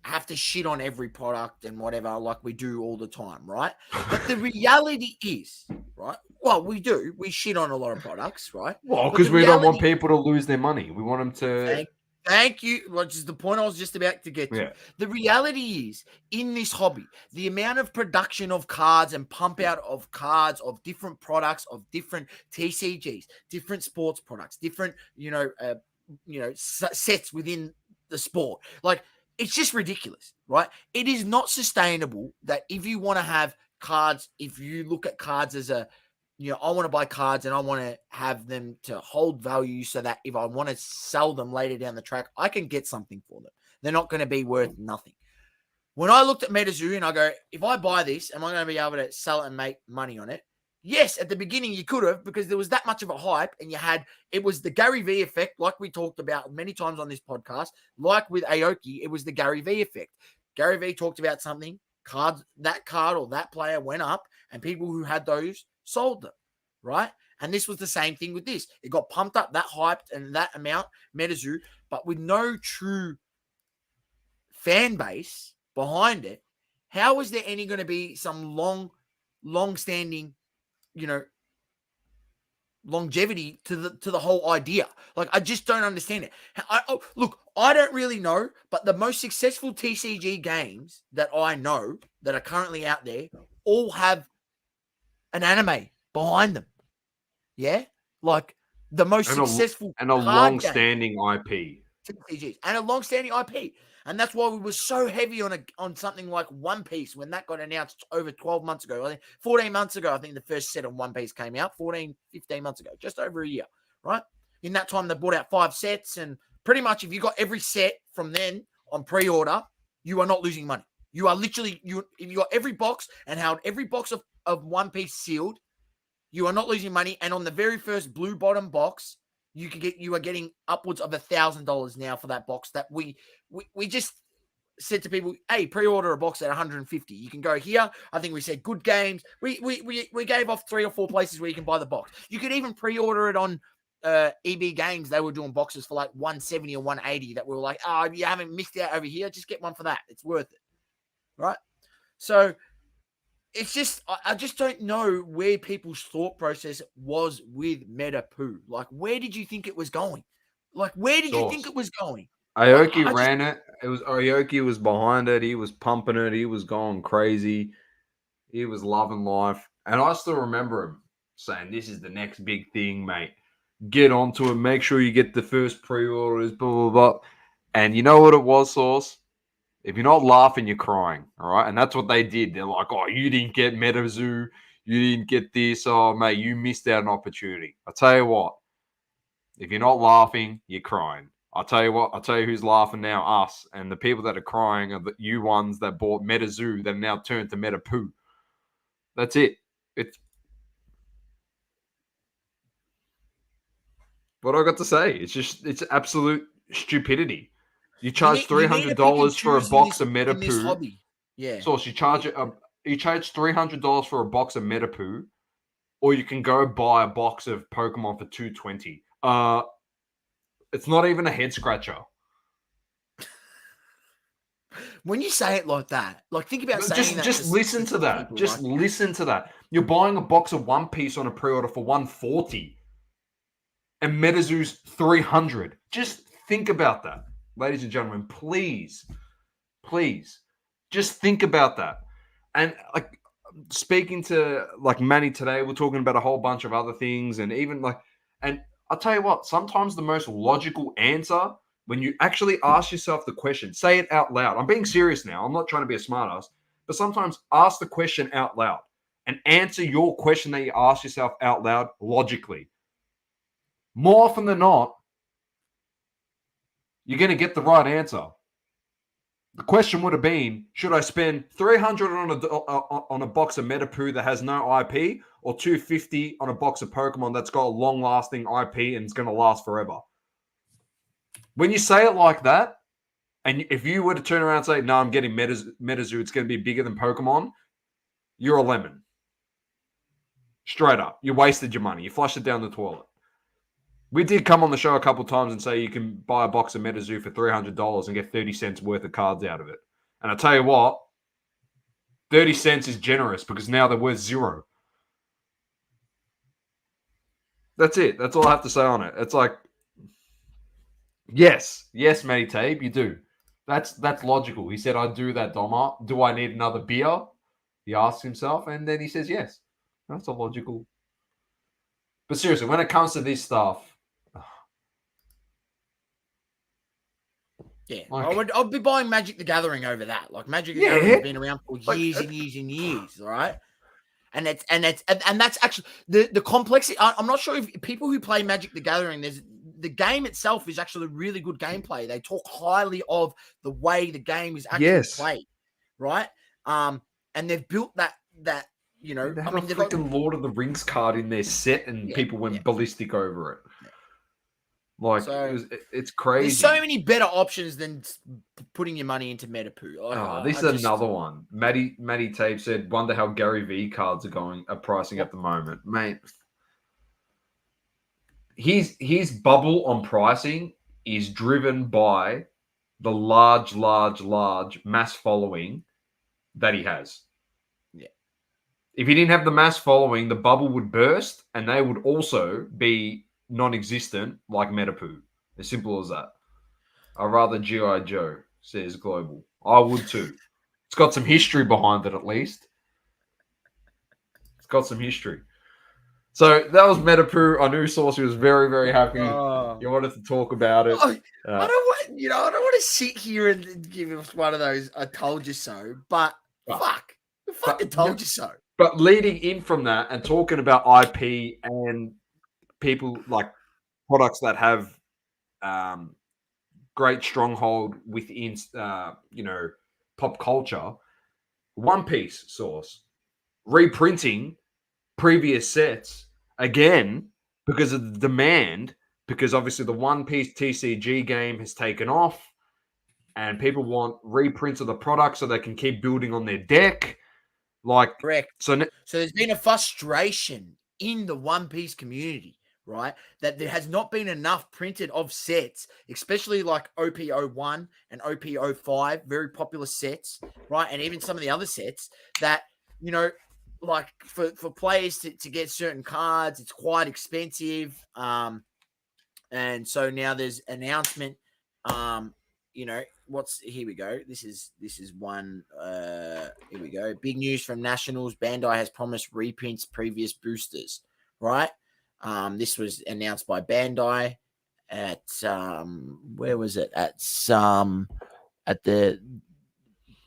have to shit on every product and whatever like we do all the time, right? But the reality is, right? Well, we do. We shit on a lot of products, right? Well, because we don't want people to lose their money. We want them to... Thank you. Which is the point I was just about to get to. Yeah. The reality is, in this hobby, the amount of production of cards and pump out of cards of different products, of different TCGs, different sports products, different, sets within the sport. Like, it's just ridiculous, right? It is not sustainable that if you want to have cards, if you look at cards as I want to buy cards and I want to have them to hold value so that if I want to sell them later down the track, I can get something for them. They're not going to be worth nothing. When I looked at MetaZoo and I go, if I buy this, am I going to be able to sell it and make money on it? Yes, at the beginning you could have, because there was that much of a hype, and it was the Gary V effect, like we talked about many times on this podcast, like with Aoki, it was the Gary V effect. Gary V talked about something, that card or that player went up, and people who had those sold them, right? And this was the same thing with this. It got pumped up, that hyped and that amount, MetaZoo, but with no true fan base behind it, how is there any going to be some long-standing longevity to the whole idea. Like, I just don't understand it. Look, I don't really know, but the most successful TCG games that I know that are currently out there all have an anime behind them. Yeah, like the most successful and a long-standing IP. TCGs and a long-standing IP. And that's why we were so heavy on something like One Piece when that got announced over 12 months ago. I think 14 months ago, I think the first set of One Piece came out, 14, 15 months ago, just over a year, right? In that time, they brought out 5 sets. And pretty much if you got every set from then on pre-order, you are not losing money. You are literally, if you got every box and held every box of One Piece sealed, you are not losing money. And on the very first blue bottom box, you are getting upwards of $1,000 now for that box that we just said to people, hey, pre-order a box at 150. You can go here. I think we said good games. We gave off 3 or 4 places where you can buy the box. You could even pre-order it on EB Games. They were doing boxes for like 170 or 180 that we were like, oh, you haven't missed out over here. Just get one for that. It's worth it. Right? So it's just, I just don't know where people's thought process was with MetaPoo. Like, where did you think it was going? Like, where did you think it was going? Aoki ran it. It was Aoki was behind it. He was pumping it. He was going crazy. He was loving life. And I still remember him saying, this is the next big thing, mate. Get onto it. Make sure you get the first pre-orders, blah, blah, blah. And you know what it was, Sauce? If you're not laughing, you're crying, all right? And that's what they did. They're like, oh, you didn't get MetaZoo. You didn't get this. Oh, mate, you missed out an opportunity. I tell you what, if you're not laughing, you're crying. I'll tell you what, I'll tell you who's laughing now, us. And the people that are crying are the you ones that bought MetaZoo that now turned to MetaPoo. That's it. It's what I got to say. It's absolute stupidity. You charge $300 for a box of MetaPoo. Yeah. So you charge $300 for a box of MetaPoo, or you can go buy a box of Pokemon for $220. It's not even a head scratcher. When you say it like that, like think about saying that. Just listen to that. Just listen to that. You're buying a box of One Piece on a pre-order for $140, and MetaZoo's $300. Just think about that, ladies and gentlemen. Please, just think about that. And like speaking to like Manny today, we're talking about a whole bunch of other things, and even like, and I'll tell you what, sometimes the most logical answer when you actually ask yourself the question, say it out loud. I'm being serious now. I'm not trying to be a smartass, but sometimes ask the question out loud and answer your question that you ask yourself out loud logically. More often than not, you're going to get the right answer. The question would have been, should I spend $300 on a box of MetaPoo that has no IP, or $250 on a box of Pokemon that's got a long-lasting IP and it's going to last forever? When you say it like that, and if you were to turn around and say, no, I'm getting MetaZoo, it's going to be bigger than Pokemon, you're a lemon. Straight up. You wasted your money. You flushed it down the toilet. We did come on the show a couple of times and say you can buy a box of MetaZoo for $300 and get 30 cents worth of cards out of it. And I tell you what, 30 cents is generous because now they're worth $0. That's it. That's all I have to say on it. It's like, yes, Matty Tabe, you do. That's logical. He said, I do that, Doma. Do I need another beer? He asks himself, and then he says, yes. That's a logical. But seriously, when it comes to this stuff, yeah, I'll be buying Magic the Gathering over that. Like Magic the Gathering has been around for years and years and years, right? And that's actually the complexity. I'm not sure if people who play Magic the Gathering, the game itself is actually really good gameplay. They talk highly of the way the game is actually played, right? And they've built that you know. They have a freaking Lord of the Rings card in their set, and people went ballistic over it. Yeah. Like, so, it's crazy. There's so many better options than putting your money into MetaPoo. Like, this is another one. Matty Tape said, wonder how Gary V cards are pricing at the moment. Mate, his bubble on pricing is driven by the large mass following that he has. Yeah. If you didn't have the mass following, the bubble would burst, and they would also be non-existent, like MetaPoo. As simple as that. I'd rather G.I. Joe, says Global. I would too. It's got some history behind it, at least. It's got some history. So that was MetaPoo. I knew Saucy was very, very happy. You wanted to talk about it. I don't want to sit here and give us one of those "I told you so," but I fucking told you so. But leading in from that and talking about IP and people like products that have great stronghold within pop culture, One Piece Source reprinting previous sets again because of the demand, because obviously the One Piece TCG game has taken off and people want reprints of the product so they can keep building on their deck. Correct. So there's been a frustration in the One Piece community, right? That there has not been enough printed of sets, especially like OP01 and OP05, very popular sets, right? And even some of the other sets that, like for players to get certain cards, it's quite expensive. And so now there's announcement. Here we go. This is one. Here we go. Big news from Nationals. Bandai has promised reprints previous boosters. Right. This was announced by Bandai at where was it? At the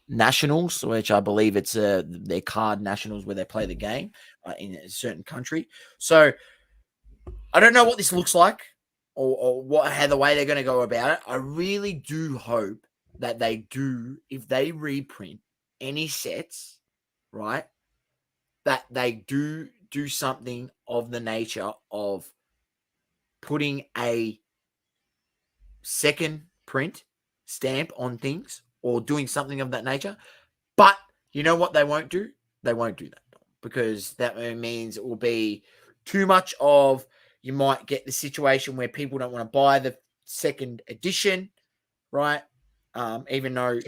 Nationals, which I believe it's their card Nationals where they play the game in a certain country. So I don't know what this looks like or how the way they're going to go about it. I really do hope that they do, if they reprint any sets, right, that they do something of the nature of putting a second print stamp on things or doing something of that nature. But you know what they won't do? They won't do that because that means it will be too much of, you might get the situation where people don't want to buy the second edition, right? Even though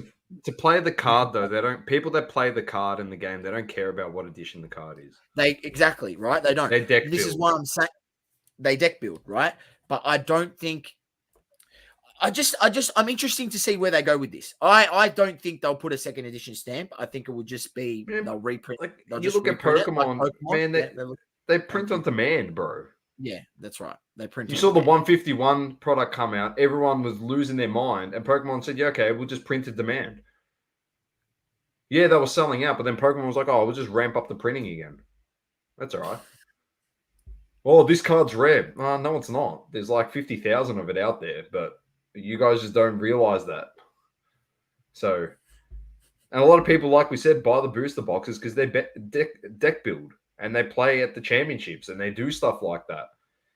to play the card though, people that play the card in the game, they don't care about what edition the card is. Exactly, right? They don't. They deck build. This is what I'm saying. They deck build, right? But I don't think I'm interested to see where they go with this. I don't think they'll put a second edition stamp. I think it would just be they'll reprint. You look at Pokemon, man, they print on demand, bro. Yeah, that's right. They print. You saw the 151 product come out. Everyone was losing their mind, and Pokemon said, "Yeah, okay, we'll just print to demand." Yeah, they were selling out, but then Pokemon was like, "Oh, we'll just ramp up the printing again." That's all right. Oh, this card's rare. No, it's not. There's like 50,000 of it out there, but you guys just don't realize that. So, and a lot of people, like we said, buy the booster boxes because they deck build. And they play at the championships and they do stuff like that.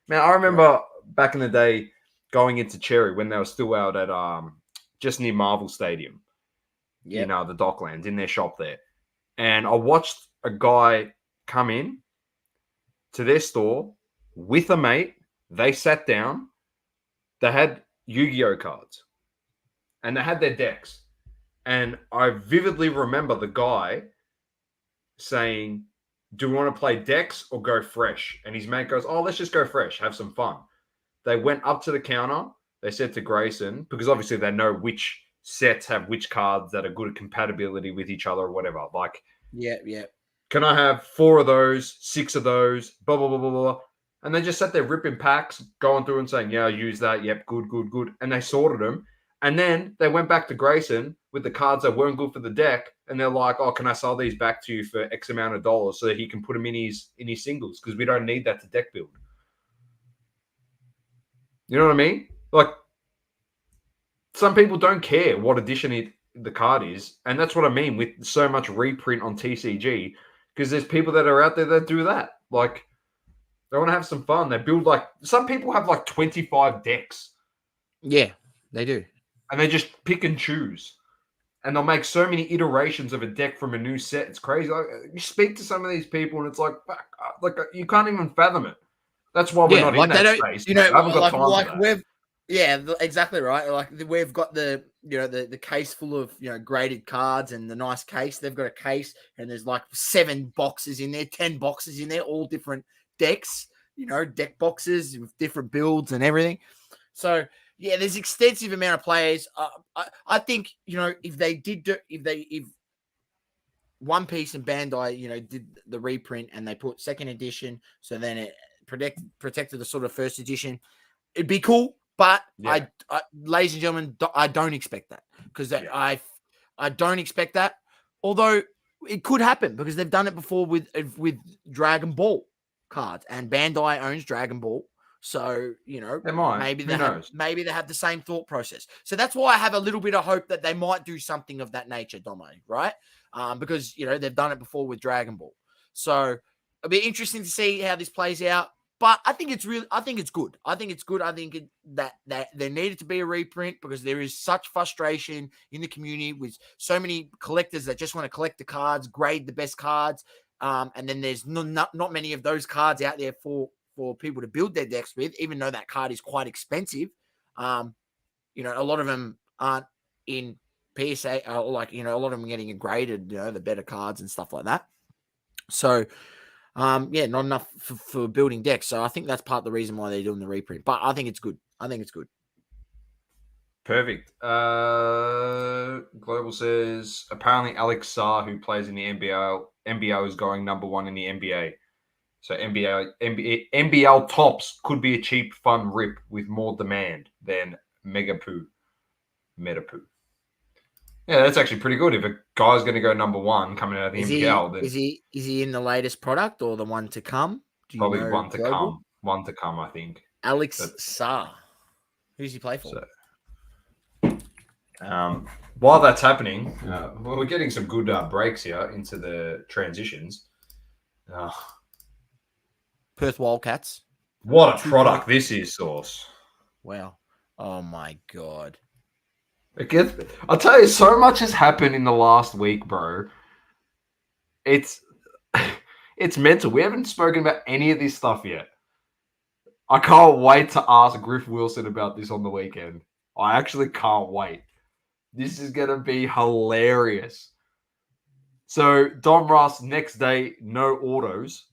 Man, I remember back in the day going into Cherry when they were still out at just near Marvel Stadium. Yep. The Docklands, in their shop there. And I watched a guy come in to their store with a mate. They sat down. They had Yu-Gi-Oh cards. And they had their decks. And I vividly remember the guy saying, "Do we want to play decks or go fresh?" And his mate goes, "Oh, let's just go fresh, have some fun." They went up to the counter. They said to Grayson, because obviously they know which sets have which cards that are good at compatibility with each other or whatever. Like, yeah. Can I have 4 of those, 6 of those, blah, blah, blah, blah, blah. And they just sat there ripping packs, going through and saying, "Yeah, I'll use that. Yep, good. And they sorted them. And then they went back to Grayson with the cards that weren't good for the deck. And they're like, "Oh, can I sell these back to you for X amount of dollars so that he can put them in his singles? Because we don't need that to deck build." You know what I mean? Like, some people don't care what edition the card is. And that's what I mean with so much reprint on TCG. Because there's people that are out there that do that. Like, they want to have some fun. They build some people have 25 decks. Yeah, they do. And they just pick and choose. And they'll make so many iterations of a deck from a new set. It's crazy. Like, you speak to some of these people, and it's like you can't even fathom it. That's why we're not in that space. I haven't got time for that. Yeah, exactly right. Like, we've got the the case full of graded cards and the nice case. They've got a case and there's like 7 boxes in there, 10 boxes in there, all different decks, deck boxes with different builds and everything. So yeah, there's extensive amount of players. I think if One Piece and Bandai did the reprint and they put second edition, so then it protected the sort of first edition, it'd be cool. But Yeah. I ladies and gentlemen, I don't expect that because I don't expect that. Although it could happen because they've done it before with Dragon Ball cards, and Bandai owns Dragon Ball, so They might. maybe Who knows? maybe they have the same thought process. So that's why I have a little bit of hope that they might do something of that nature, Domo, right? Because they've done it before with Dragon Ball, so it'll be interesting to see how this plays out. But I think it's good. I think it's good. I think that there needed to be a reprint because there is such frustration in the community with so many collectors that just want to collect the cards, grade the best cards, and then there's not many of those cards out there for people to build their decks with, even though that card is quite expensive. A lot of them aren't in PSA, a lot of them getting graded, the better cards and stuff like that. So. Not enough for building decks. So I think that's part of the reason why they're doing the reprint. But I think it's good. Perfect. Global says, apparently Alex Sarr, who plays in the NBL is going number 1 in the NBA. So NBL tops could be a cheap, fun rip with more demand than MetaPoo. Yeah, that's actually pretty good. If a guy's going to go number 1 coming out of the NBL, then is he in the latest product or the one to come? Probably one to come. One to come, I think. Alex Sarr. Who's he play for? So, while that's happening, we're getting some good breaks here into the transitions. Perth Wildcats. What a product this is, Sauce. Wow. Oh my God. I'll tell you, so much has happened in the last week, bro. It's mental. We haven't spoken about any of this stuff yet. I can't wait to ask Griff Wilson about this on the weekend. I actually can't wait. This is going to be hilarious. So, Dom Russ, next day, no autos.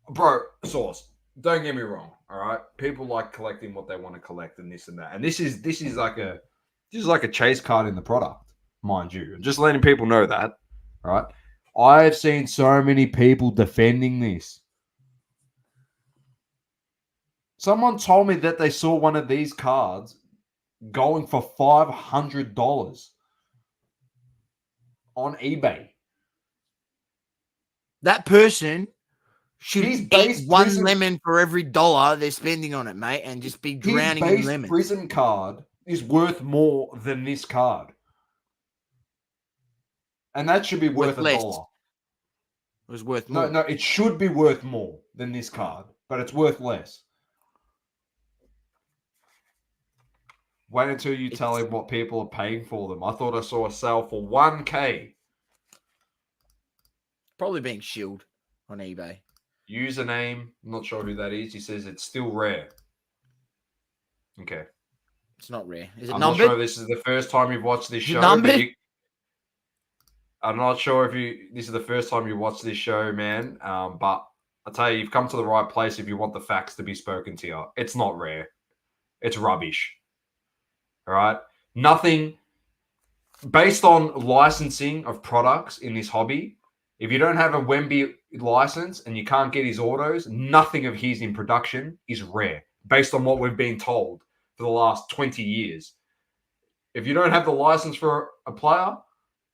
Bro, Sauce, don't get me wrong, all right? People like collecting what they want to collect and this and that. And this is like a chase card in the product, mind you. Just letting people know that, all right? I've seen so many people defending this. Someone told me that they saw one of these cards going for $500 on eBay. That person should eat one lemon for every $1 they're spending on it, mate, and just be drowning in lemons. His prison card is worth more than this card. And that should be worth $1. It was worth more. No, it should be worth more than this card, but it's worth less. Wait until you tell him what people are paying for them. I thought I saw a sale for $1K. Probably being shilled on eBay. Username, I'm not sure who that is. He says it's still rare. Okay. It's not rare. Is it I'm numbered? not sure this is the first time you've watched this show. I'm not sure if this is the first time you watched this show, man. But I tell you, you've come to the right place if you want the facts to be spoken to you. It's not rare. It's rubbish. All right? Nothing based on licensing of products in this hobby. If you don't have a Wemby license and you can't get his autos, nothing of his in production is rare, based on what we've been told for the last 20 years. If you don't have the license for a player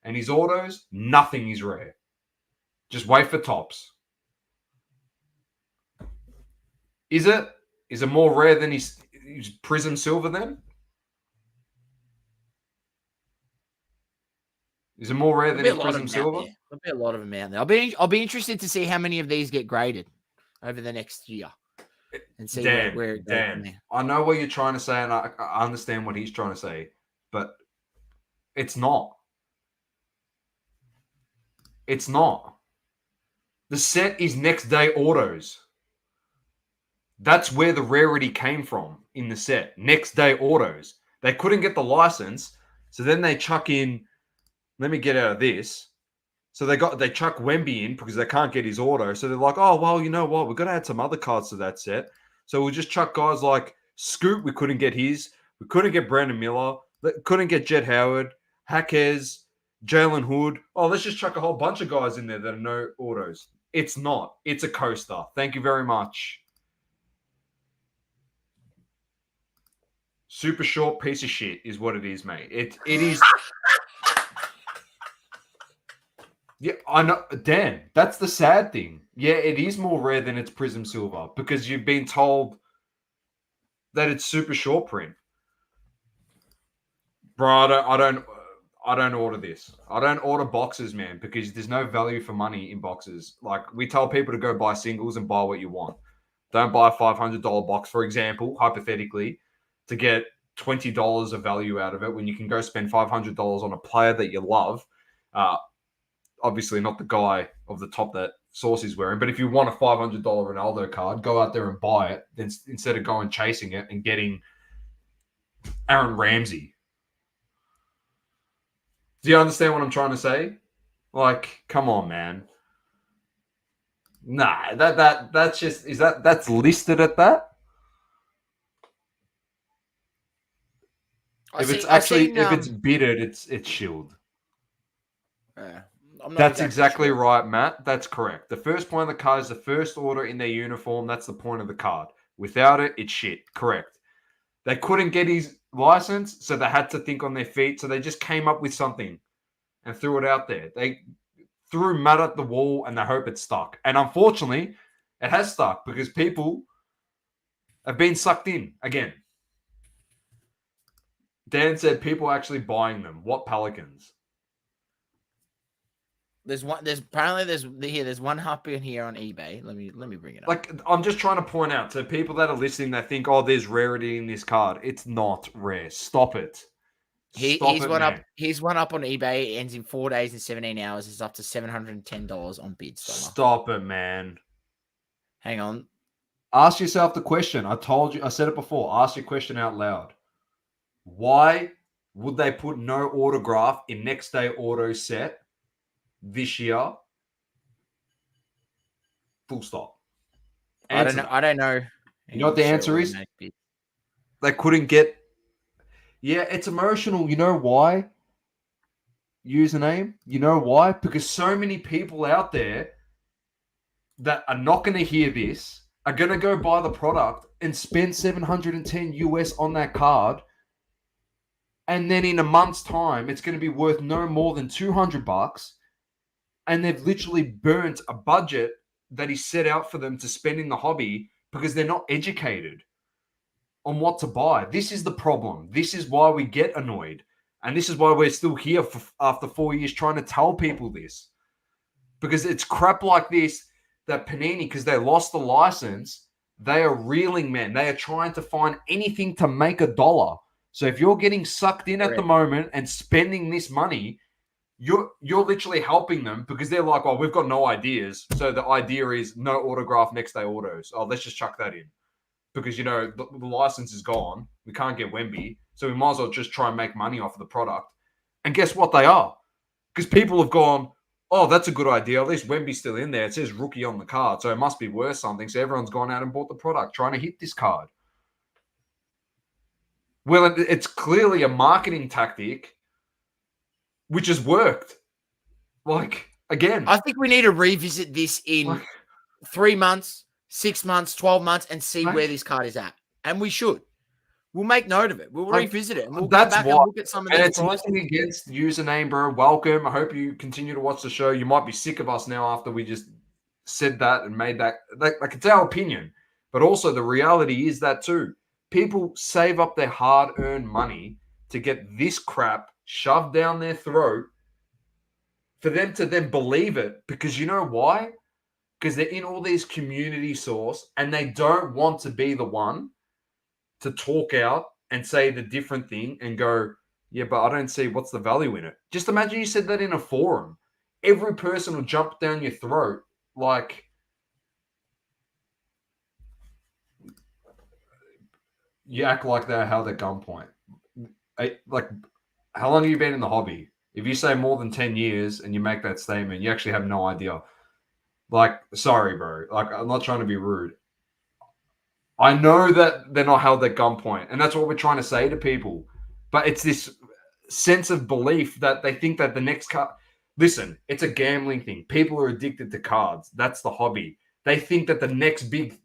and his autos, nothing is rare. Just wait for tops. Is it more rare than his Prism Silver then? Is it more rare than his Prism Silver? There'll be a lot of them out there. I'll be interested to see how many of these get graded over the next year and see where it goes from there. I know what you're trying to say, and I understand what he's trying to say, but it's not. It's not. The set is next day autos. That's where the rarity came from in the set. Next day autos. They couldn't get the license, so then they chuck in. Let me get out of this. So they chuck Wemby in because they can't get his auto. So they're like, oh well, you know what? We've got to add some other cards to that set. So we'll just chuck guys like Scoot. We couldn't get his. We couldn't get Brandon Miller. Couldn't get Jet Howard, Hackers, Jalen Hood. Oh, let's just chuck a whole bunch of guys in there that are no autos. It's not. It's a coaster. Thank you very much. Super short piece of shit is what it is, mate. It is. Yeah, I know. Dan, that's the sad thing. Yeah, it is more rare than it's Prism Silver because you've been told that it's super short print. Bro, I don't order this. I don't order boxes, man, because there's no value for money in boxes. Like we tell people to go buy singles and buy what you want. Don't buy a $500 box, for example, hypothetically, to get $20 of value out of it when you can go spend $500 on a player that you love. Obviously, not the guy of the top that Sauce is wearing, but if you want a $500 Ronaldo card, go out there and buy it then instead of going chasing it and getting Aaron Ramsey. Do you understand what I'm trying to say? Like, come on, man. Nah, that's just that's listed at that? If it's bidded, it's shielded. That's exactly sure. Right, Matt. That's correct. The first point of the card is the first order in their uniform. That's the point of the card. Without it, it's shit. Correct. They couldn't get his license, so they had to think on their feet. So they just came up with something and threw it out there. They threw mud at the wall and they hope it stuck. And unfortunately, it has stuck because people have been sucked in again. Dan said people are actually buying them. What Pelicans? There's one up in here on eBay. Let me bring it up. Like I'm just trying to point out to people that are listening that think, oh, there's rarity in this card. It's not rare. Stop it. He's one up on eBay. It ends in 4 days and 17 hours. It's up to $710 on bids. Stop it, man. Hang on. Ask yourself the question. I told you. I said it before. Ask your question out loud. Why would they put no autograph in next day auto set this year? Full stop. I don't know. You know what the answer is? They couldn't get. Yeah, it's emotional. You know why? Username. You know why? Because so many people out there that are not going to hear this are going to go buy the product and spend $710 US on that card. And then in a month's time, it's going to be worth no more than $200. And they've literally burnt a budget that is set out for them to spend in the hobby because they're not educated on what to buy. This is the problem. This is why we get annoyed. And this is why we're still here after 4 years trying to tell people this. Because it's crap like this that Panini, because they lost the license, they are reeling, man. They are trying to find anything to make $1. So if you're getting sucked in at the moment and spending this money, you're literally helping them because they're like, well, we've got no ideas. So the idea is no autograph next day autos. Oh, let's just chuck that in. Because, you know, the license is gone. We can't get Wemby. So we might as well just try and make money off of the product. And guess what they are? Because people have gone, oh, that's a good idea. At least Wemby's still in there. It says rookie on the card. So it must be worth something. So everyone's gone out and bought the product trying to hit this card. Well, it's clearly a marketing tactic which has worked. Like, again. I think we need to revisit this in 3 months, 6 months, 12 months and see where this card is at. And we should. We'll make note of it. We'll revisit it. And we'll go back and look at some of these. And it's nothing against username, bro. Welcome. I hope you continue to watch the show. You might be sick of us now after we just said that and made that. Like it's our opinion. But also the reality is that too. People save up their hard-earned money to get this crap shoved down their throat for them to then believe it. Because you know why? Because they're in all these community source and they don't want to be the one to talk out and say the different thing and go, yeah, but I don't see what's the value in it. Just imagine you said that in a forum. Every person will jump down your throat like, you act like they're held at gunpoint. like, how long have you been in the hobby? If you say more than 10 years and you make that statement, you actually have no idea. Like, sorry, bro. Like, I'm not trying to be rude. I know that they're not held at gunpoint, and that's what we're trying to say to people. But it's this sense of belief that they think that the next card. Listen, it's a gambling thing. People are addicted to cards. That's the hobby. They think that the next big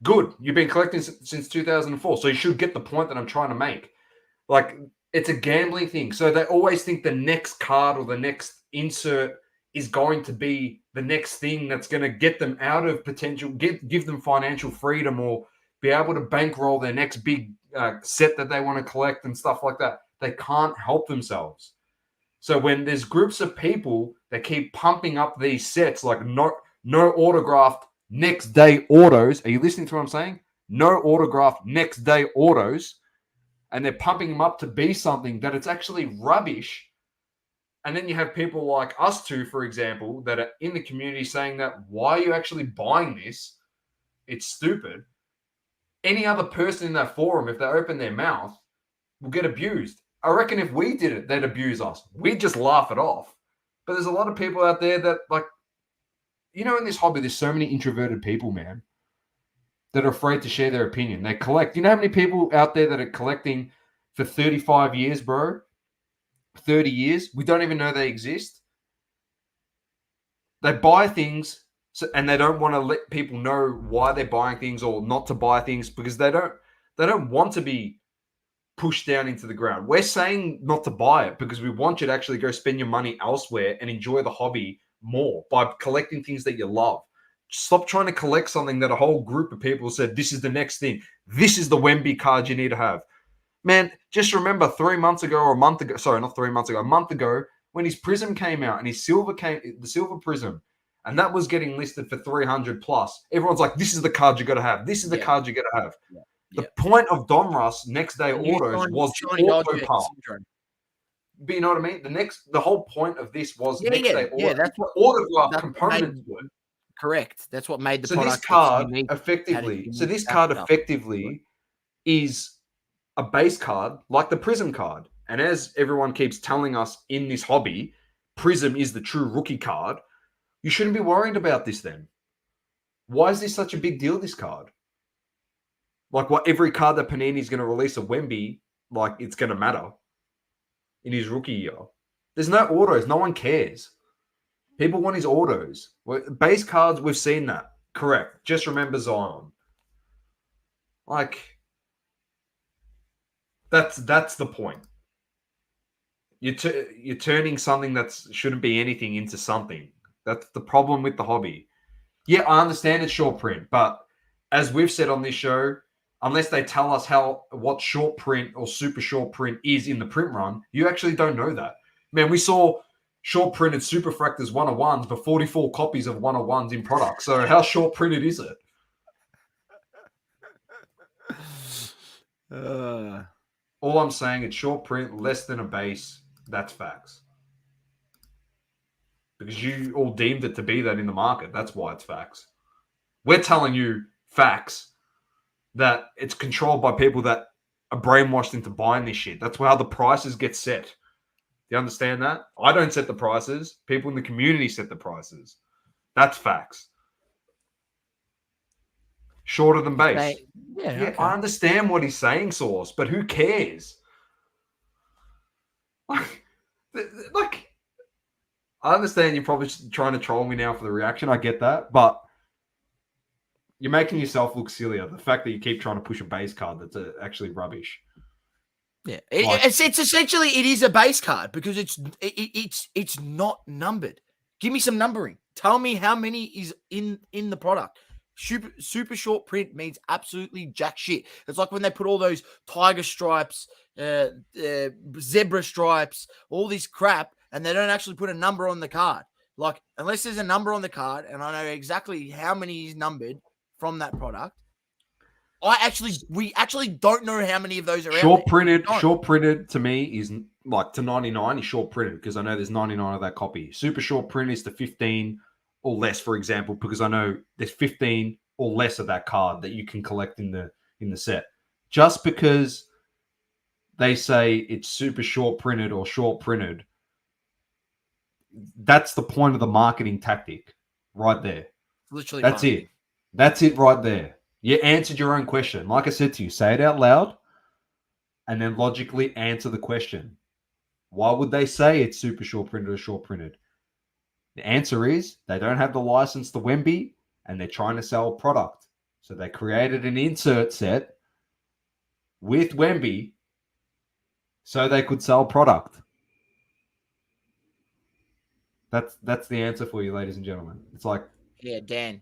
good. You've been collecting since 2004, so you should get the point that I'm trying to make. Like, it's a gambling thing. So they always think the next card or the next insert is going to be the next thing that's going to get them out of potential, give them financial freedom, or be able to bankroll their next big set that they want to collect and stuff like that. They can't help themselves. So when there's groups of people that keep pumping up these sets, like no autographed next day autos. Are you listening to what I'm saying? No autographed next day autos. And they're pumping them up to be something that it's actually rubbish. And then you have people like us two, for example, that are in the community saying that, why are you actually buying this? It's stupid. Any other person in that forum, if they open their mouth, will get abused. I reckon if we did it, they'd abuse us. We'd just laugh it off. But there's a lot of people out there that, like, in this hobby, there's so many introverted people, man, that are afraid to share their opinion. They collect. You know how many people out there that are collecting for 35 years, bro? 30 years. We don't even know they exist. They buy things and they don't want to let people know why they're buying things or not to buy things because they don't want to be pushed down into the ground. We're saying not to buy it because we want you to actually go spend your money elsewhere and enjoy the hobby more by collecting things that you love. Stop trying to collect something that a whole group of people said, this is the next thing. This is the Wemby card you need to have. Man, just remember 3 months ago or a month ago, sorry, not 3 months ago, a month ago, when his Prism came out and the silver Prism, and that was getting listed for 300 plus. Everyone's like, this is the card you got to have. This is the card you got to have. Yeah. The point of Donruss next day orders was the auto pump. But you know what I mean? The whole point of this was next day order. Yeah, that's what autograph components were. Correct. That's what made the so product. This card effectively is a base card like the Prism card. And as everyone keeps telling us in this hobby, Prism is the true rookie card. You shouldn't be worried about this then. Why is this such a big deal, this card? Like, what, every card that Panini's going to release a Wemby, like, it's going to matter in his rookie year. There's no autos. No one cares. People want his autos. Base cards, we've seen that. Correct. Just remember Zion. Like, that's the point. You're turning something that shouldn't be anything into something. That's the problem with the hobby. Yeah, I understand it's short print, but as we've said on this show, unless they tell us what short print or super short print is in the print run, you actually don't know that. Man, we saw short printed Superfractors 101s, but 44 copies of 101s in product. So how short printed is it? All I'm saying, it's short print, less than a base. That's facts. Because you all deemed it to be that in the market. That's why it's facts. We're telling you facts that it's controlled by people that are brainwashed into buying this shit. That's how the prices get set. Do you understand that? I don't set the prices. People in the community set the prices. That's facts. Shorter than base. Yeah, okay. I understand what he's saying, Source, but who cares? Like, I understand you're probably trying to troll me now for the reaction. I get that, but you're making yourself look sillier. The fact that you keep trying to push a base card that's actually rubbish. Yeah, it's essentially it is a base card because it's not numbered. Give me some numbering. Tell me how many is in the product. Super short print means absolutely jack shit. It's like when they put all those tiger stripes, zebra stripes, all this crap, and they don't actually put a number on the card. Like, unless there's a number on the card, and I know exactly how many is numbered from that product, we actually don't know how many of those are short printed. Short printed to me is like to 99 is short printed because I know there's 99 of that copy. Super short print is to 15 or less, for example, because I know there's 15 or less of that card that you can collect in the set. just because they say it's super short printed or short printed, that's the point of the marketing tactic right there. Literally, That's marketing. it. That's it right there. You answered your own question. Like I said to you, say it out loud and then logically answer the question. Why would they say it's super short printed or short printed? The answer is they don't have the license to Wemby and they're trying to sell a product. So they created an insert set with Wemby so they could sell product. That's the answer for you, ladies and gentlemen. It's like, yeah, Dan.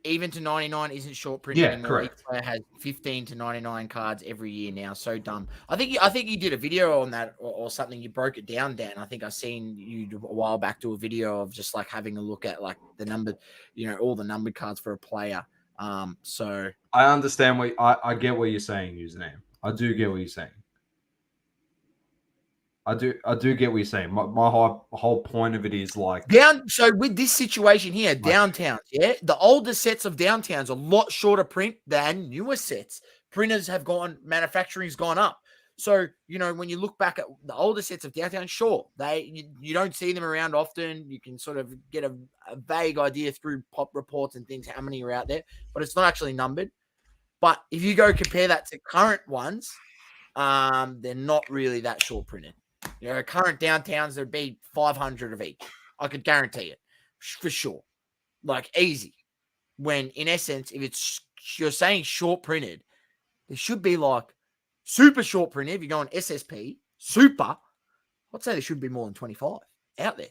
Even to 99 isn't short print yeah, anymore. correct. Each player has 15 to 99 cards every year now. So dumb. I think you did a video on that or something. You broke it down, Dan. I think I seen you a while back do a video of just like having a look at like the number, all the numbered cards for a player. So I understand I get what you're saying, username. I do get what you're saying. I do get what you're saying. My whole point of it is like so with this situation here, downtowns, the older sets of downtowns are a lot shorter print than newer sets. Printers have manufacturing's gone up. So, when you look back at the older sets of downtown, sure, you don't see them around often. You can sort of get a vague idea through pop reports and things how many are out there, but it's not actually numbered. But if you go compare that to current ones, they're not really that short printed. Current downtowns, there'd be 500 of each. I could guarantee it for sure. Like easy. When in essence, if you're saying short printed, there should be like super short printed. If you go on SSP, super, I'd say there should be more than 25 out there.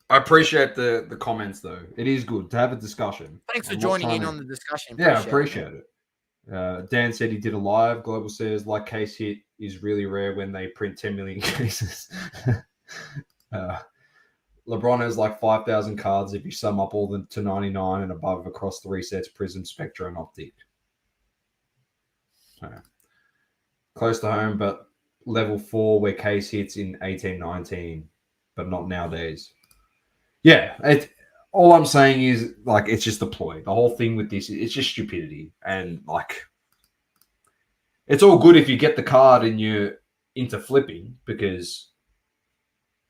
I appreciate the comments though. It is good to have a discussion. Thanks for joining in on the discussion. Yeah, I appreciate it. Dan said he did a live. Global says like case hit is really rare when they print 10 million cases. LeBron has like 5,000 cards if you sum up all the to 99 and above across 3 sets: Prism, Spectra, and Optic. Close to home, but level 4 where case hits in 18-19, but not nowadays. Yeah, all I'm saying is like it's just a ploy. The whole thing with this, it's just stupidity, and like it's all good if you get the card and you're into flipping because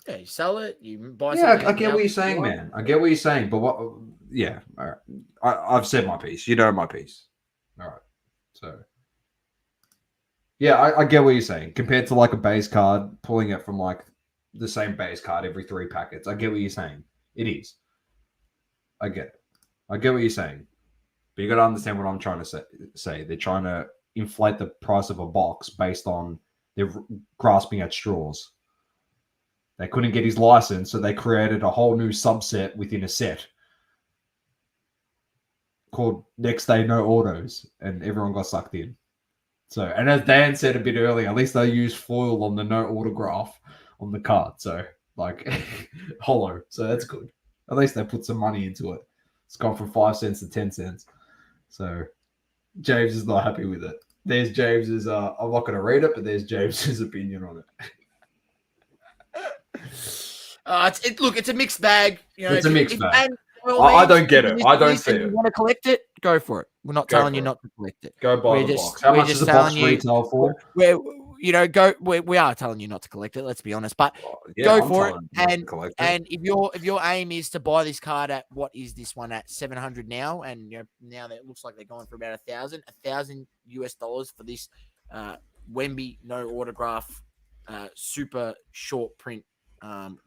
you sell it, you buy. Yeah, I get what you're saying, man. I get what you're saying, but what? Yeah, all right. I've said my piece. You know my piece. All right, so yeah, I get what you're saying. Compared to like a base card, pulling it from like the same base card every 3 packets, I get what you're saying. It is. I get it. I get what you're saying. But you got to understand what I'm trying to say. They're trying to inflate the price of a box based on they're grasping at straws. They couldn't get his license, so they created a whole new subset within a set called Next Day No Autos, and everyone got sucked in. So, and as Dan said a bit earlier, at least they used foil on the no autograph on the card. So, like, hollow. So that's good. At least they put some money into it. It's gone from 5 cents to 10 cents. So James is not happy with it. There's James's, I'm not going to read it, but there's James's opinion on it. Look, it's a mixed bag. It's a mixed bag. I don't get it. I don't see it. You want to collect it? Go for it. We're not telling you not to collect it. Go buy the box. How much is the box retail for? We are telling you not to collect it. Let's be honest, but go for it. And if your aim is to buy this card at what is this one at $700 now, and now that it looks like they're going for about $1,000 US for this Wemby no autograph super short print.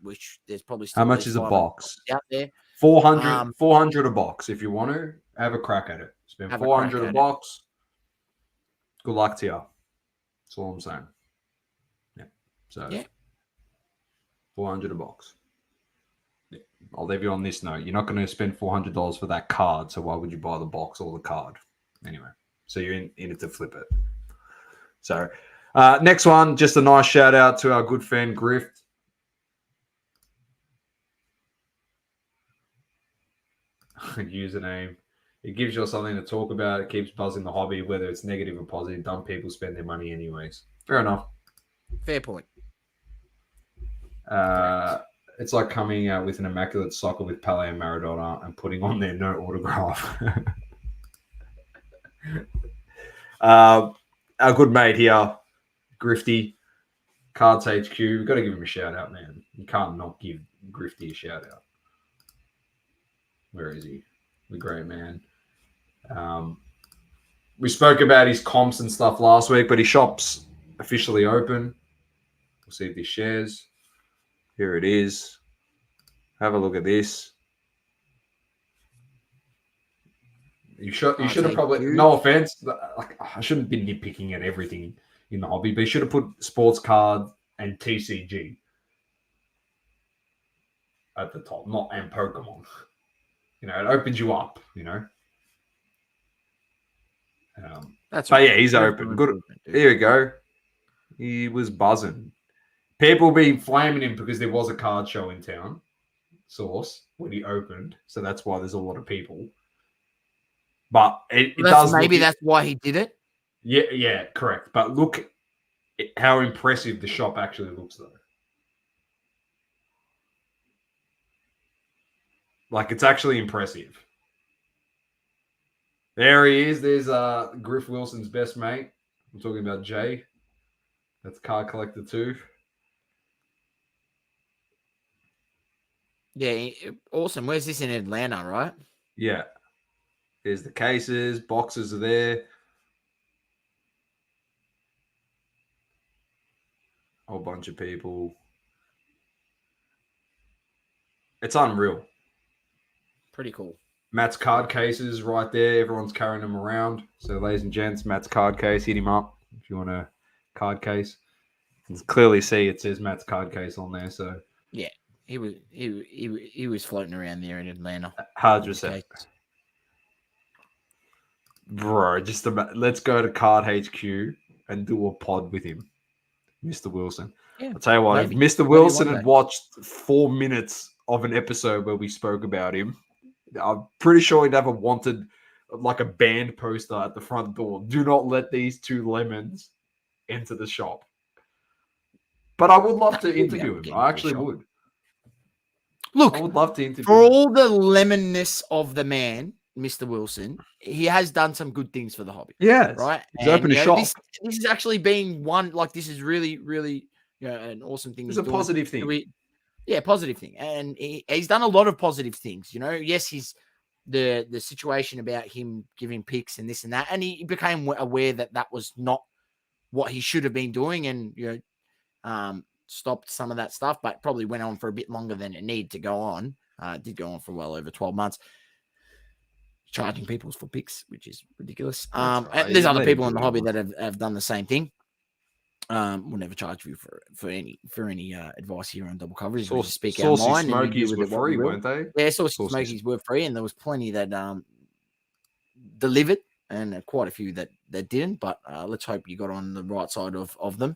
Which there's probably still how much is a box out there? 400 a box. If you want to have a crack at it, spend 400 a box. Good luck to you. That's all I'm saying. Yeah. So 400 a box. Yeah. I'll leave you on this note. You're not going to spend $400 for that card, so why would you buy the box or the card? Anyway, so you're in it to flip it. So next one, just a nice shout out to our good friend Grift. Username. It gives you something to talk about. It keeps buzzing the hobby, whether it's negative or positive. Dumb people spend their money anyways. Fair enough. Fair point. It's like coming out with an immaculate soccer with Pele and Maradona and putting on their no autograph. Our good mate here, Grifty, CardsHQ. We've got to give him a shout out, man. You can't not give Grifty a shout out. Where is he? The great man. We spoke about his comps and stuff last week, but his shop's officially open. We'll see if this shares. Here it is. Have a look at this. You should have probably, no offense, like I shouldn't be nitpicking at everything in the hobby, but you should have put sports card and TCG at the top, not and Pokemon. You know, it opens you up, you know. That's but right. Yeah, he's open. Good. Here we go. He was buzzing. People be flaming him because there was a card show in town, Source, when he opened. So that's why there's a lot of people. But it does. Maybe that's why he did it. Yeah, correct. But look how impressive the shop actually looks, though. Like, it's actually impressive. There he is. There's Griff Wilson's best mate. I'm talking about Jay. That's Card Collector 2. Yeah, awesome. Where's this in Atlanta, right? Yeah. There's the cases. Boxes are there. A whole bunch of people. It's unreal. Pretty cool. Matt's card cases right there. Everyone's carrying them around. So, ladies and gents, Matt's card case. Hit him up if you want a card case. You can clearly see it says Matt's card case on there. So yeah, he was floating around there in Atlanta. 100%. Bro, just let's go to CardHQ and do a pod with him, Mr. Wilson. Yeah, I'll tell you what, maybe. if Mr. Wilson had watched 4 minutes of an episode where we spoke about him, I'm pretty sure he'd have wanted like a band poster at the front door. Do not let these two lemons enter the shop. But I would love to interview him. I actually would. Look, I would love to interview for him. all the lemonness of the man, Mr. Wilson, he has done some good things for the hobby. Yeah, right. He's opened a shop. This is actually being one. Like, this is really, really, an awesome thing. It's a positive thing. Positive thing, and he's done a lot of positive things. Yes, he's the situation about him giving picks and this and that, and he became aware that was not what he should have been doing, and stopped some of that stuff, but probably went on for a bit longer than it needed to go on. It did go on for well over 12 months. Charging people for picks, which is ridiculous. And there's other people in the hobby that have done the same thing. We'll never charge you for any advice here on double coverage. We'll just speak our mind. Smokies were free, weren't they? Yeah, Saucy Smokies were free, and there was plenty that delivered, and quite a few that didn't. But let's hope you got on the right side of them.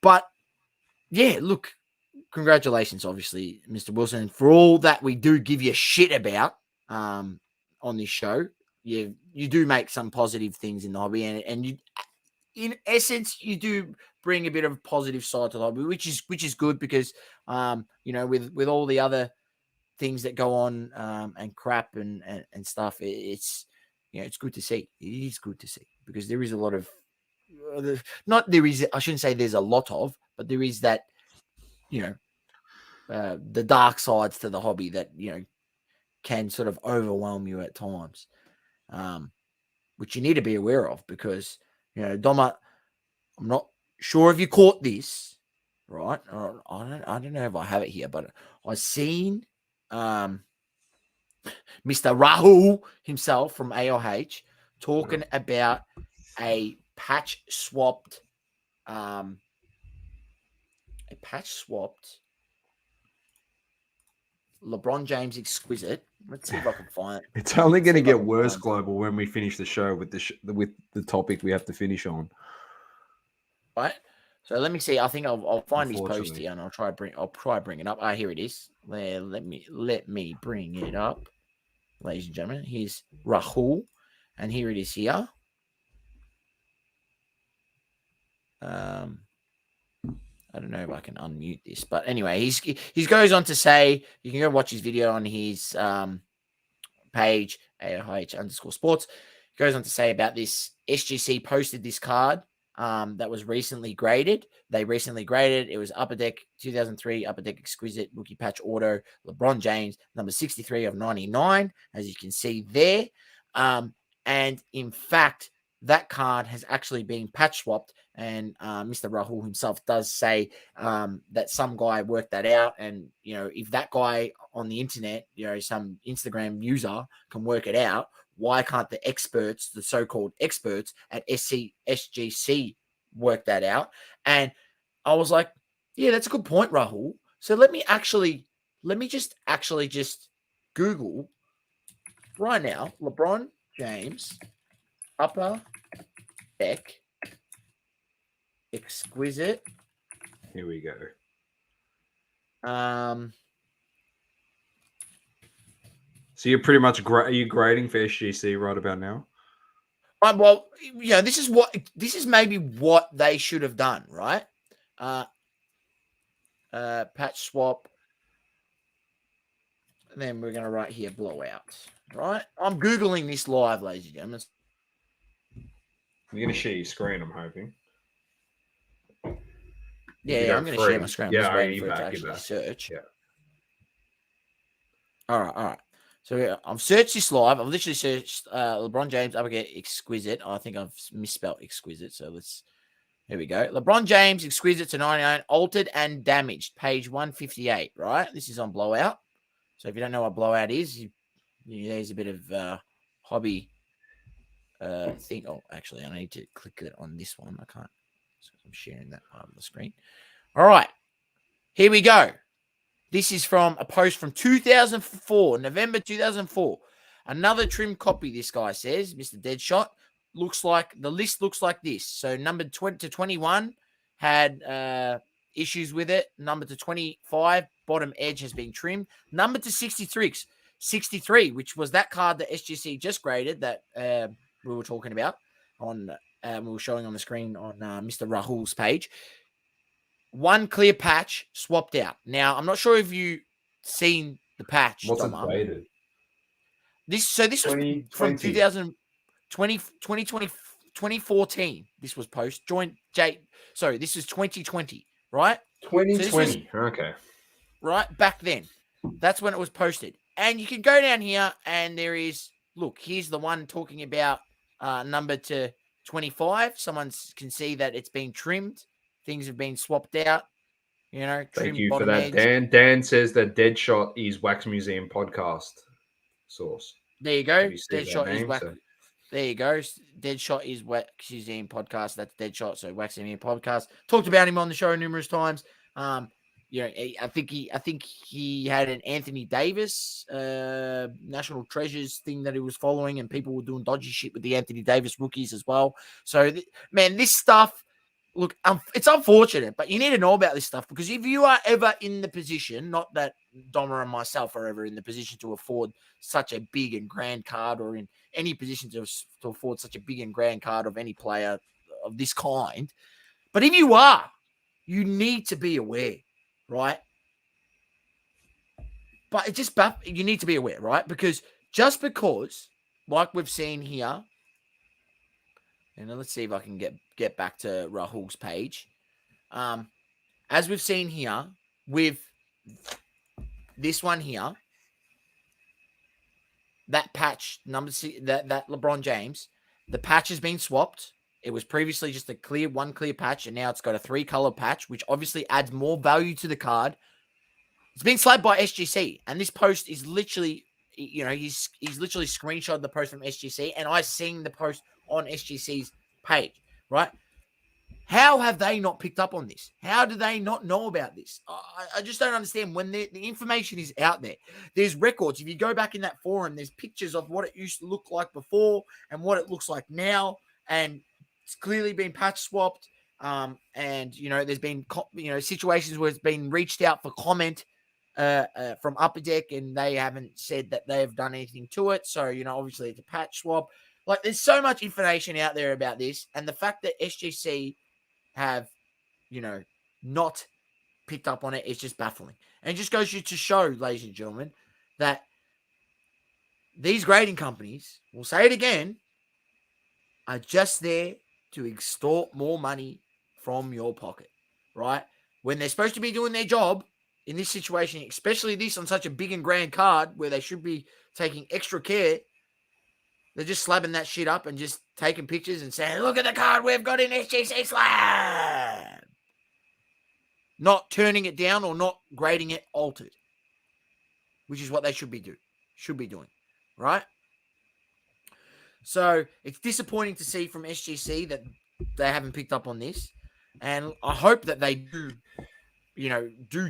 But yeah, look, congratulations, obviously, Mr. Wilson, for all that we do give you shit about on this show. You do make some positive things in the hobby, and you, in essence, you do bring a bit of a positive side to the hobby, which is good because with all the other things that go on and crap and stuff, it's good to see. It is good to see because there is a lot of I shouldn't say there's a lot of, but there is that the dark sides to the hobby that can sort of overwhelm you at times, which you need to be aware of because Doma, I'm not sure if you caught this, right? I don't know if I have it here, but I seen Mr. Rahul himself from AOH talking about a patch swapped LeBron James exquisite. Let's see if I can find it. It's only going to get worse, Global, when we finish the show with the topic we have to finish on. Right. So let me see. I think I'll find his post here and I'll try bring it up. Here it is. Let me bring it up, ladies and gentlemen. Here's Rahul, and here it is here. I don't know if I can unmute this, but anyway, he goes on to say, you can go watch his video on his page, AOH_sports. He goes on to say about this. SGC posted this card that was recently graded. They recently graded. It was Upper Deck 2003 Upper Deck Exquisite Rookie Patch Auto LeBron James, number 63 of 99, as you can see there. And in fact, that card has actually been patch swapped. And Mr. Rahul himself does say that some guy worked that out. And, you know, if that guy on the internet, you know, some Instagram user can work it out, why can't the experts, the so-called experts at SGC work that out? And I was like, yeah, that's a good point, Rahul. So let me just Google right now, LeBron James Upper Deck Exquisite. Here we go. So you're pretty much are you grading for SGC right about now? Well, you know, this is maybe what they should have done, right? Patch swap. And then we're going to write here blowout, right? I'm Googling this live, ladies and gentlemen. You're going to share your screen, I'm hoping. Yeah, I'm going to share my screen. I'm just waiting for it to actually search. Yeah. All right. So I've searched this live. I've literally searched LeBron James Upper Deck Exquisite. I think I've misspelled exquisite. So here we go. LeBron James Exquisite to 99, altered and damaged. Page 158, right? This is on blowout. So if you don't know what blowout is, there's a bit of hobby thing. Oh, actually, I need to click it on this one. I can't. So I'm sharing that part of the screen. All right. Here we go. This is from a post from 2004, November 2004. Another trim copy, this guy says, Mr. Deadshot. The list looks like this. So number 20 to 21 had issues with it. Number to 25, bottom edge has been trimmed. Number to 63, which was that card that SGC just graded that we were talking about on, we were showing on the screen on Mr. Rahul's page. One clear patch swapped out. Now, I'm not sure if you've seen the patch. What's it graded? This was from 2020, 2014. This was post. This is 2020, right? 2020. Okay. Right, back then. That's when it was posted. And you can go down here and there is, look, here's the one talking about number to 25. Someone can see that it's been trimmed. Things have been swapped out. You know, thank you for that, Dan. Dan says that Deadshot is Wax Museum podcast source. There you go. Deadshot is Wax. There you go. Deadshot is Wax Museum podcast. That's Deadshot. So Wax Museum podcast. Talked about him on the show numerous times. You know, I think he had an Anthony Davis National Treasures thing that he was following, and people were doing dodgy shit with the Anthony Davis rookies as well. So, man, this stuff. Look, it's unfortunate, but you need to know about this stuff, because if you are ever in the position, not that Doma and myself are ever in the position to afford such a big and grand card, or in any position to afford such a big and grand card of any player of this kind, but if you are, you need to be aware, right? But you need to be aware, right? Because just because, like we've seen here, and let's see if I can get back to Rahul's page. As we've seen here with this one here, that patch number that LeBron James, the patch has been swapped. It was previously just one clear patch, and now it's got a 3-color patch, which obviously adds more value to the card. It's been slapped by SGC, and this post is literally, you know, he's literally screenshotted the post from SGC, and I seen the post on SGC's page, right? How have they not picked up on this? How do they not know about this? I just don't understand. When the information is out there, there's records. If you go back in that forum, there's pictures of what it used to look like before and what it looks like now, and it's clearly been patch swapped. And, you know, there's been, you know, situations where it's been reached out for comment from Upper Deck, and they haven't said that they've done anything to it. So, you know, obviously it's a patch swap. Like, there's so much information out there about this, and the fact that SGC have, you know, not picked up on it is just baffling. And it just goes to show, ladies and gentlemen, that these grading companies, we'll say it again, are just there to extort more money from your pocket, right? When they're supposed to be doing their job in this situation, especially this on such a big and grand card where they should be taking extra care, they're just slabbing that shit up and just taking pictures and saying, look at the card we've got in SGC slab. Not turning it down or not grading it altered, which is what they should be doing, right? So it's disappointing to see from SGC that they haven't picked up on this. And I hope that they do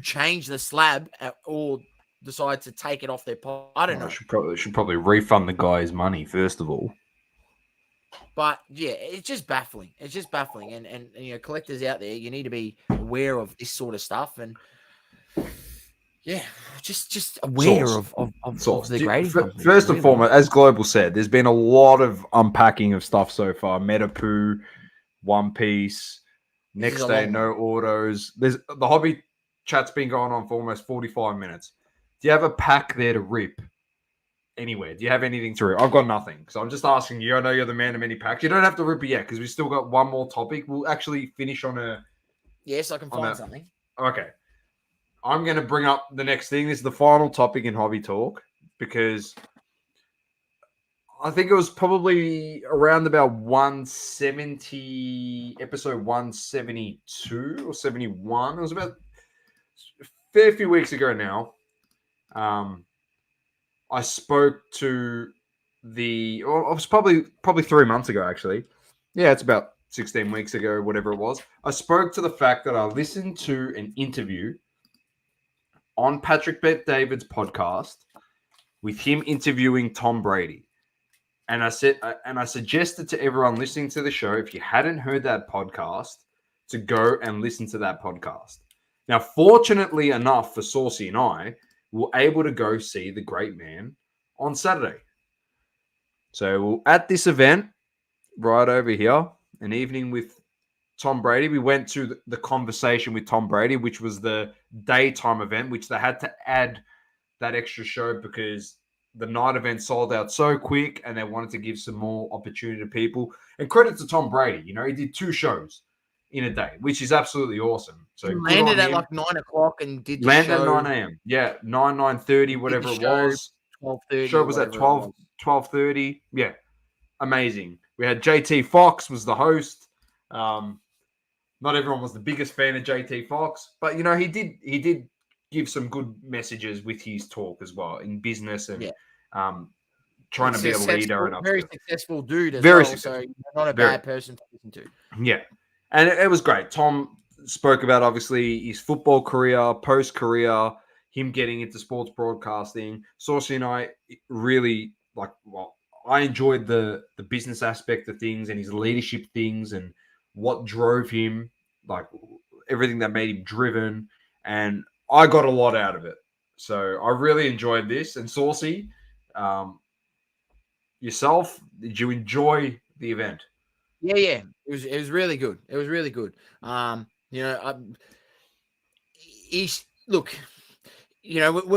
change the slab or decide to take it off their pot. I don't know. Should probably refund the guy his money, first of all. But yeah, it's just baffling. It's just baffling. And collectors out there, you need to be aware of this sort of stuff. And yeah, just aware of the grading company. First and foremost, as Global said, there's been a lot of unpacking of stuff so far. MetaPoo, One Piece, next day, no autos. The hobby chat's been going on for almost 45 minutes. Do you have a pack there to rip anywhere? Do you have anything to rip? I've got nothing. So I'm just asking you. I know you're the man of many packs. You don't have to rip it yet because we've still got one more topic. We'll actually finish on a... Yes, I can find something. Okay. I'm going to bring up the next thing. This is the final topic in Hobby Talk because I think it was probably around about 170, episode 172 or 71. It was about a fair few weeks ago now. I spoke to it was probably 3 months ago, actually. Yeah, it's about 16 weeks ago, whatever it was. I spoke to the fact that I listened to an interview on Patrick Bet-David's podcast with him interviewing Tom Brady. And I suggested to everyone listening to the show, if you hadn't heard that podcast, to go and listen to that podcast. Now, fortunately enough for Saucy and I, we were able to go see the great man on Saturday. So at this event, right over here, an evening with Tom Brady, we went to the conversation with Tom Brady, which was the daytime event, which they had to add that extra show because the night event sold out so quick and they wanted to give some more opportunity to people. And credit to Tom Brady, he did 2 shows in a day, which is absolutely awesome. So he landed at like 9 o'clock and did the landed show. at 9 a.m. Yeah, 9:30, whatever it was. 12:30. Show was at 12:30. Yeah, amazing. We had JT Fox was the host. Not everyone was the biggest fan of JT Fox, but he did give some good messages with his talk as well in business and trying to be a leader and very successful dude as well. So not a bad person to listen to. Yeah, and it was great. Tom spoke about obviously his football career, post career, him getting into sports broadcasting. Saucy and I really I enjoyed the business aspect of things and his leadership things and what drove him, like everything that made him driven. And I got a lot out of it. So I really enjoyed this. And Saucy, yourself, did you enjoy the event? Yeah. It was really good. It was really good. We've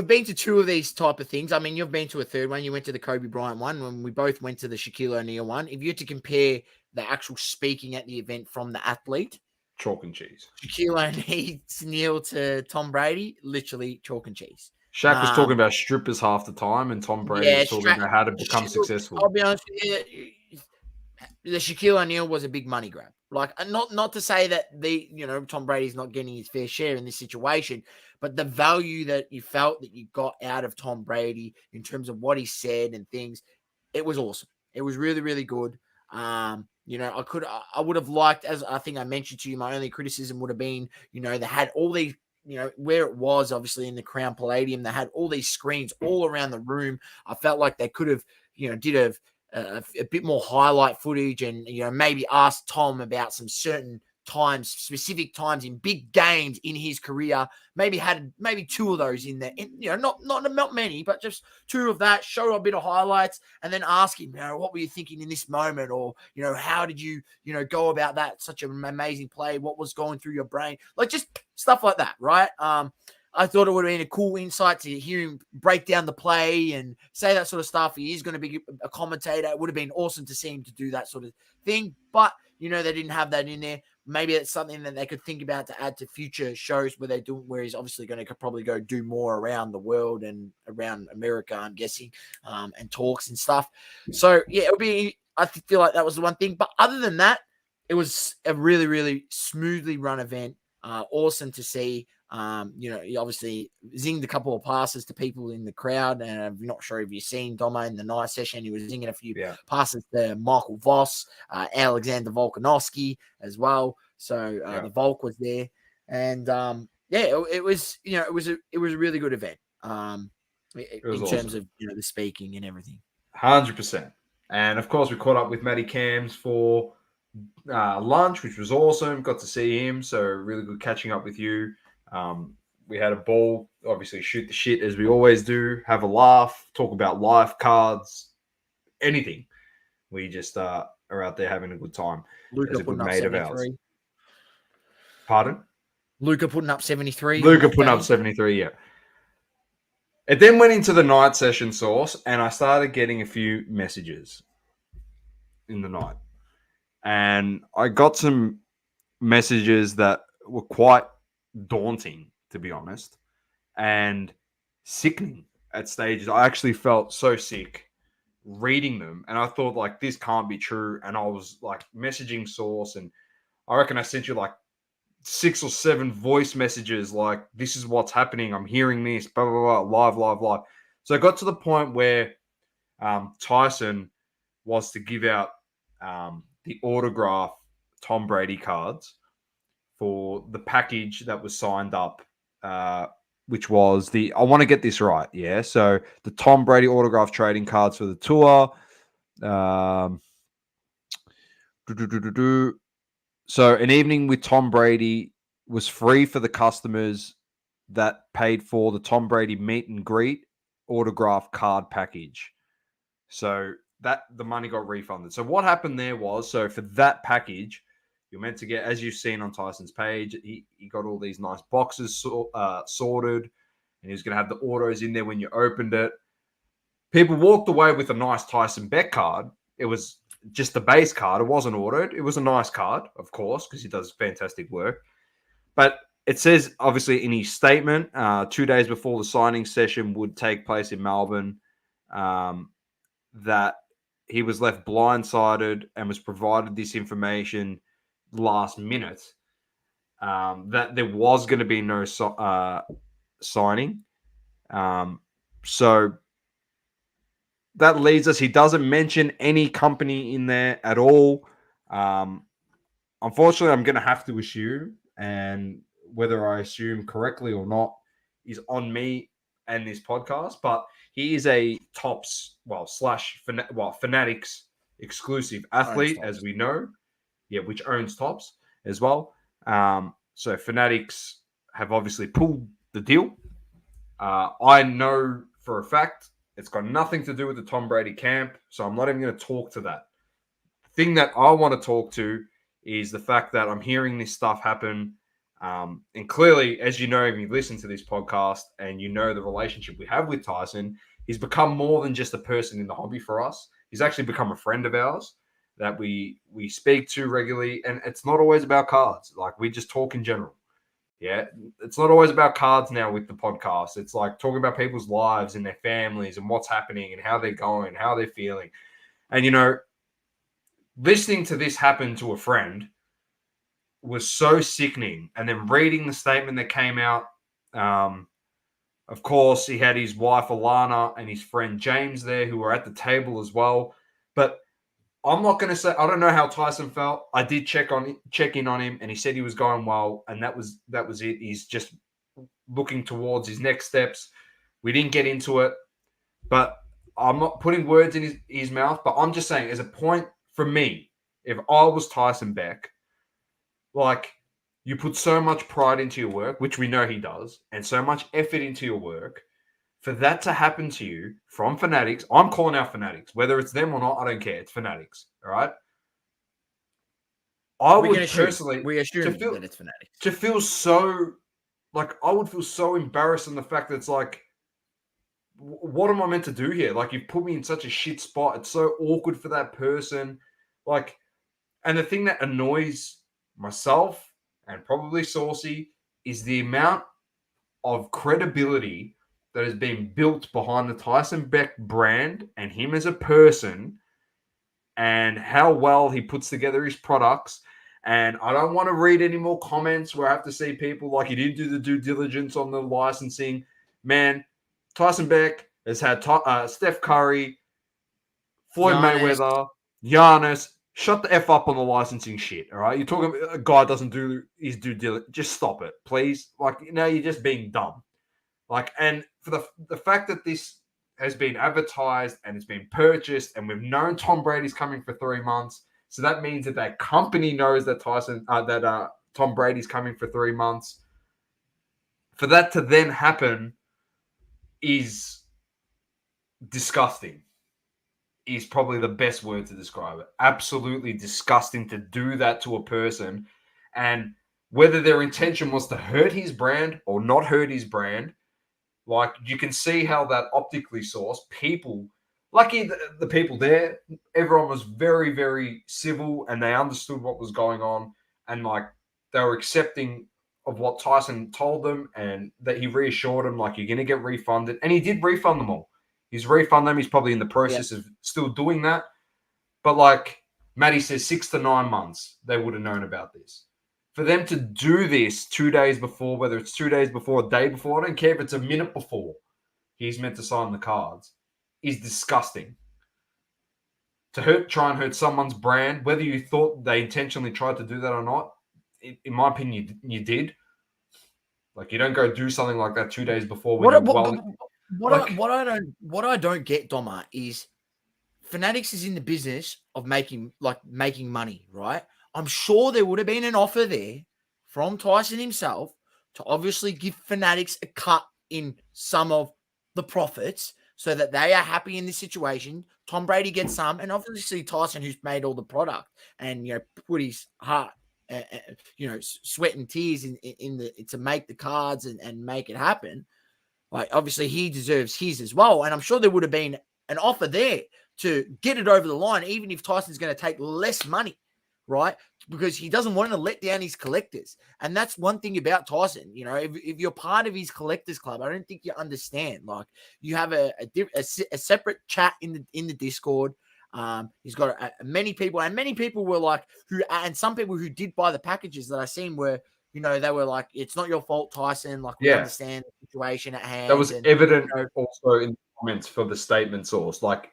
been to 2 of these type of things. I mean, you've been to a third one. You went to the Kobe Bryant one when we both went to the Shaquille O'Neal one. If you had to compare the actual speaking at the event from the athlete, chalk and cheese. Shaquille O'Neal to Tom Brady, literally chalk and cheese. Shaq was talking about strippers half the time, and Tom Brady was talking about how to become successful. I'll be honest with you, the Shaquille O'Neal was a big money grab. Like, not to say that Tom Brady's not getting his fair share in this situation, but the value that you felt that you got out of Tom Brady in terms of what he said and things, it was awesome. It was really, really good. I would have liked, as I think I mentioned to you, my only criticism would have been, they had all these, where it was obviously in the Crown Palladium, they had all these screens all around the room. I felt like they could have, did a bit more highlight footage and, maybe asked Tom about some certain times, specific times in big games in his career. Maybe had two of those in there. Not many, but just two of that. Show a bit of highlights, and then ask him, what were you thinking in this moment, or how did you go about that? Such an amazing play. What was going through your brain? Like just stuff like that, right? I thought it would have been a cool insight to hear him break down the play and say that sort of stuff. He is going to be a commentator. It would have been awesome to see him to do that sort of thing, but they didn't have that in there. Maybe it's something that they could think about to add to future shows where he's obviously going to probably go do more around the world and around America, I'm guessing, and talks and stuff. So yeah, I feel like that was the one thing. But other than that, it was a really, really smoothly run event. Awesome to see. He obviously zinged a couple of passes to people in the crowd, and I'm not sure if you've seen Domo in the night session. He was zinging a few passes to Michael Voss, Alexander Volkanovski as well. So the Volk was there, and it was a really good event. In terms of the speaking and everything. 100%. And of course, we caught up with Matty Cams for lunch, which was awesome. Got to see him, so really good catching up with you. We had a ball, obviously shoot the shit as we always do, have a laugh, talk about life, cards, anything. We just are out there having a good time. Luka as a good mate of ours. Pardon? Luka putting up 73. Luka putting up 73, yeah. It then went into the night session source, and I started getting a few messages in the night. And I got some messages that were quite daunting, to be honest, and sickening at stages. I actually felt so sick reading them, and I thought, like, this can't be true. And I was like messaging source, and I reckon I sent you like 6 or 7 voice messages like, this is what's happening, I'm hearing this, blah blah blah, live. So I got to the point where Tyson was to give out the autograph Tom Brady cards for the package that was signed up, which was I want to get this right, yeah? So the Tom Brady autograph trading cards for the tour. So an evening with Tom Brady was free for the customers that paid for the Tom Brady meet and greet autograph card package. So that the money got refunded. So what happened there was, so for that package, you're meant to get, as you've seen on Tyson's page, he got all these nice boxes sorted, and he was going to have the autos in there when you opened it. People walked away with a nice Tyson Beck card. It was just the base card. It wasn't ordered. It was a nice card, of course, because he does fantastic work. But it says, obviously, in his statement, 2 days before the signing session would take place in Melbourne, that he was left blindsided and was provided this information last minute, that there was going to be no signing. So that leads us, he doesn't mention any company in there at all. Unfortunately, I'm going to have to assume, and whether I assume correctly or not is on me and this podcast, but he is a Tops, Fanatics exclusive athlete, as we know. Yeah, which owns Tops as well. So Fanatics have obviously pulled the deal. I know for a fact it's got nothing to do with the Tom Brady camp, so I'm not even going to talk to that. The thing that I want to talk to is the fact that I'm hearing this stuff happen. And clearly, as you know, if you listen to this podcast and you know the relationship we have with Tyson, he's become more than just a person in the hobby for us. He's actually become a friend of ours that we speak to regularly. And it's not always about cards. Like, we just talk in general. Yeah, it's not always about cards now with the podcast. It's like talking about people's lives and their families and what's happening and how they're going, how they're feeling. And, listening to this happen to a friend was so sickening. And then reading the statement that came out, of course, he had his wife, Alana, and his friend James there who were at the table as well. But I'm not going to say, I don't know how Tyson felt. I did check in on him, and he said he was going well, and that was it. He's just looking towards his next steps. We didn't get into it, but I'm not putting words in his mouth, but I'm just saying, as a point for me, if I was Tyson Beck, like, you put so much pride into your work, which we know he does, and so much effort into your work. For that to happen to you from Fanatics, I'm calling out Fanatics. Whether it's them or not, I don't care. It's Fanatics, all right? I We can would assume. personally, We to assume feel that it's fanatics. to feel so, like, I would feel so embarrassed in the fact that it's like, what am I meant to do here? Like, you've put me in such a shit spot. It's so awkward for that person. Like, and the thing that annoys myself and probably Saucy is the amount of credibility that has been built behind the Tyson Beck brand and him as a person and how well he puts together his products. And I don't want to read any more comments where I have to see people like he didn't do the due diligence on the licensing. Man, Tyson Beck has had Steph Curry, Floyd Giannis. Mayweather, Giannis. Shut the F up on the licensing shit, all right? You're talking a guy doesn't do his due diligence. Just stop it, please. Like, you're just being dumb. Like, and for the fact that this has been advertised and it's been purchased, and we've known Tom Brady's coming for 3 months, so that means that that company knows that Tom Brady's coming for 3 months. For that to then happen is disgusting. Is probably the best word to describe it. Absolutely disgusting to do that to a person, and whether their intention was to hurt his brand or not hurt his brand. Like, you can see how that optically sourced people, lucky the people there, everyone was very, very civil and they understood what was going on. And, like, they were accepting of what Tyson told them and that he reassured them, like, you're going to get refunded. And he did refund them all. He's refunded them. He's probably in the process of still doing that. But, like Matty says, 6 to 9 months, they would have known about this. For them to do this 2 days before, whether it's 2 days before, a day before, I don't care if it's a minute before he's meant to sign the cards, is disgusting. To try and hurt someone's brand, whether you thought they intentionally tried to do that or not, in my opinion, you did. Like, you don't go do something like that 2 days before when What I don't get, Doma, is Fanatics is in the business of making money, right? I'm sure there would have been an offer there from Tyson himself to obviously give Fanatics a cut in some of the profits so that they are happy in this situation. Tom Brady gets some, and obviously Tyson, who's made all the product and put his heart, sweat and tears in the to make the cards and make it happen. Like, obviously he deserves his as well, and I'm sure there would have been an offer there to get it over the line, even if Tyson's going to take less money, right? Because he doesn't want to let down his collectors. And that's one thing about Tyson. If you're part of his collectors club, I don't think you understand. Like, you have a separate chat in the Discord. He's got many people, and many people were like, and some people who did buy the packages that I seen were, they were like, it's not your fault, Tyson. Like, we understand the situation at hand. That was evident also in the comments for the statement source. Like,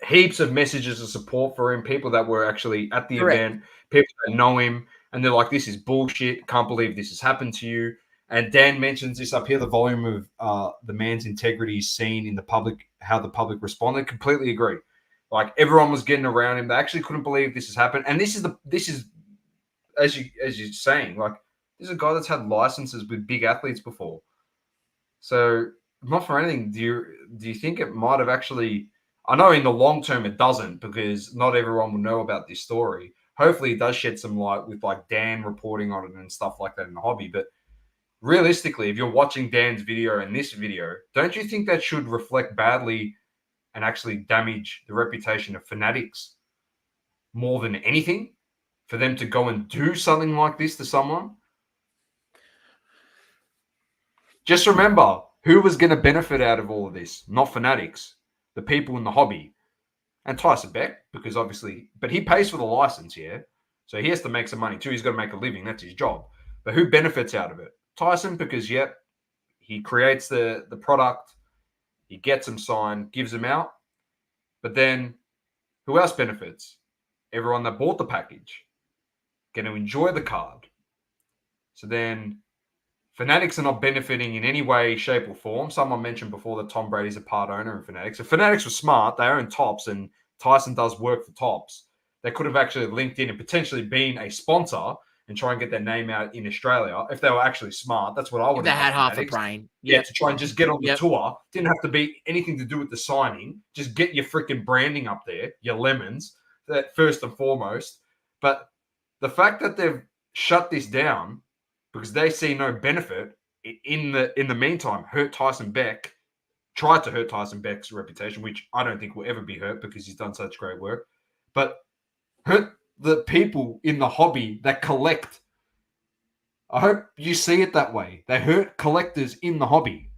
heaps of messages of support for him, people that were actually at the event, people that know him, and they're like, this is bullshit. Can't believe this has happened to you. And Dan mentions this up here, the volume of the man's integrity seen in the public, how the public responded. Completely agree. Like, everyone was getting around him. They actually couldn't believe this has happened. And this is as you're saying, like, this is a guy that's had licenses with big athletes before. So, not for anything, do you think it might have actually? I know in the long term it doesn't, because not everyone will know about this story. Hopefully, it does shed some light with, like, Dan reporting on it and stuff like that in the hobby. But realistically, if you're watching Dan's video and this video, don't you think that should reflect badly and actually damage the reputation of Fanatics more than anything, for them to go and do something like this to someone? Just remember, who was going to benefit out of all of this? Not Fanatics, the people in the hobby. And Tyson Beck, because obviously, but he pays for the license, yeah? So he has to make some money too. He's got to make a living. That's his job. But who benefits out of it? Tyson, because, he creates the product, he gets them signed, gives them out. But then who else benefits? Everyone that bought the package, going to enjoy the card. So then Fanatics are not benefiting in any way, shape, or form. Someone mentioned before that Tom Brady's a part owner in Fanatics. If Fanatics was smart, they own Tops, and Tyson does work for Tops. They could have actually linked in and potentially been a sponsor and try and get their name out in Australia. If they were actually smart, that's what I would If they have had done. half a Fanatics. brain. Yeah, to try and just get on the Yep. tour. Didn't have to be anything to do with the signing. Just get your freaking branding up there, your lemons, that first and foremost. But the fact that they've shut this down because they see no benefit in the meantime, hurt Tyson Beck, tried to hurt Tyson Beck's reputation, which I don't think will ever be hurt because he's done such great work, but hurt the people in the hobby that collect. I hope you see it that way. They hurt collectors in the hobby.